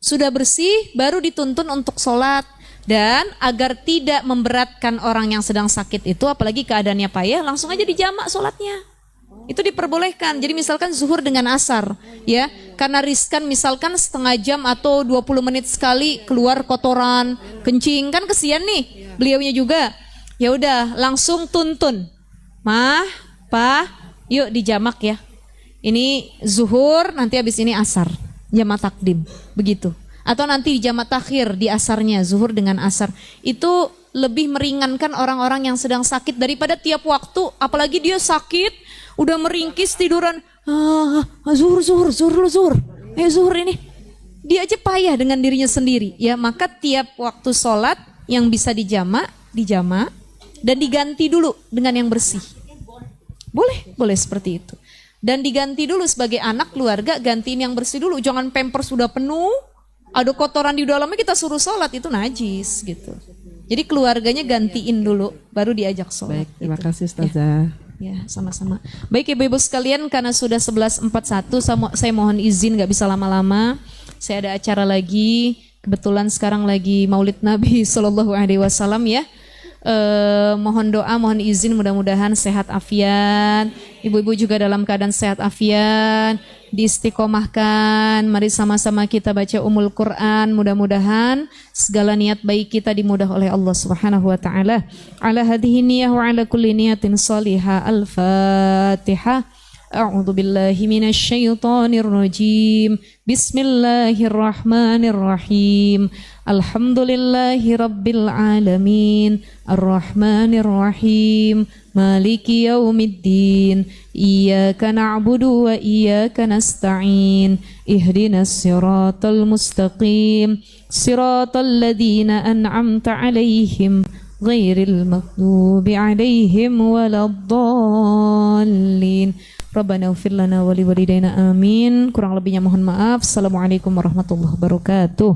Sudah bersih baru dituntun untuk sholat. Dan agar tidak memberatkan orang yang sedang sakit itu, apalagi keadaannya payah, langsung aja dijamak sholatnya. Itu diperbolehkan. Jadi misalkan zuhur dengan asar, ya, karena riskan misalkan setengah jam atau 20 menit sekali keluar kotoran, kencing, kan kesian nih beliaunya juga. Ya udah, langsung tuntun. Mah, Pa, yuk dijamak ya. Ini zuhur, nanti habis ini asar, jamak takdim, begitu. Atau nanti di jamak takhir di asarnya, zuhur dengan asar. Itu lebih meringankan orang-orang yang sedang sakit daripada tiap waktu, apalagi dia sakit, udah meringkis tiduran, zuhur, zuhur ini. Dia aja payah dengan dirinya sendiri. Ya, maka tiap waktu sholat yang bisa dijamak, dan diganti dulu dengan yang bersih. Boleh seperti itu. Dan diganti dulu sebagai anak keluarga, gantiin yang bersih dulu. Jangan pampers sudah penuh, ada kotoran di dalamnya kita suruh sholat, itu najis gitu. Jadi keluarganya gantiin dulu, baru diajak sholat. Baik, terima gitu. kasih Ustazah. Ya, sama-sama. Baik Ibu-Ibu sekalian, karena sudah 11.41, saya mohon izin gak bisa lama-lama. Saya ada acara lagi, kebetulan sekarang lagi Maulid Nabi Sallallahu Alaihi Wasallam ya. Mohon doa, mohon izin, mudah-mudahan sehat afiat. Ibu-ibu juga dalam keadaan sehat afiat, diistiqomahkan. Mari sama-sama kita baca Ummul Quran. Mudah-mudahan segala niat baik kita dimudah oleh Allah Subhanahu wa taala. Ala hadhihi niyyah wa ala kulli niyatin salihah. Al-Fatihah. A'udzu billahi minasy syaithanir rajim. Bismillahirrahmanirrahim. Alhamdulillahi rabbil alamin. Arrahmanir rahim. Maliki yaumiddin. Iyyaka na'budu wa iyyaka nasta'in. Ihdinas siratal mustaqim. Siratal ladzina an'amta 'alaihim ghairil maghdubi 'alaihim waladdallin. Rabbana ighfir lana wa liwalidayna amin. Kurang lebihnya mohon maaf. Assalamualaikum warahmatullahi wabarakatuh.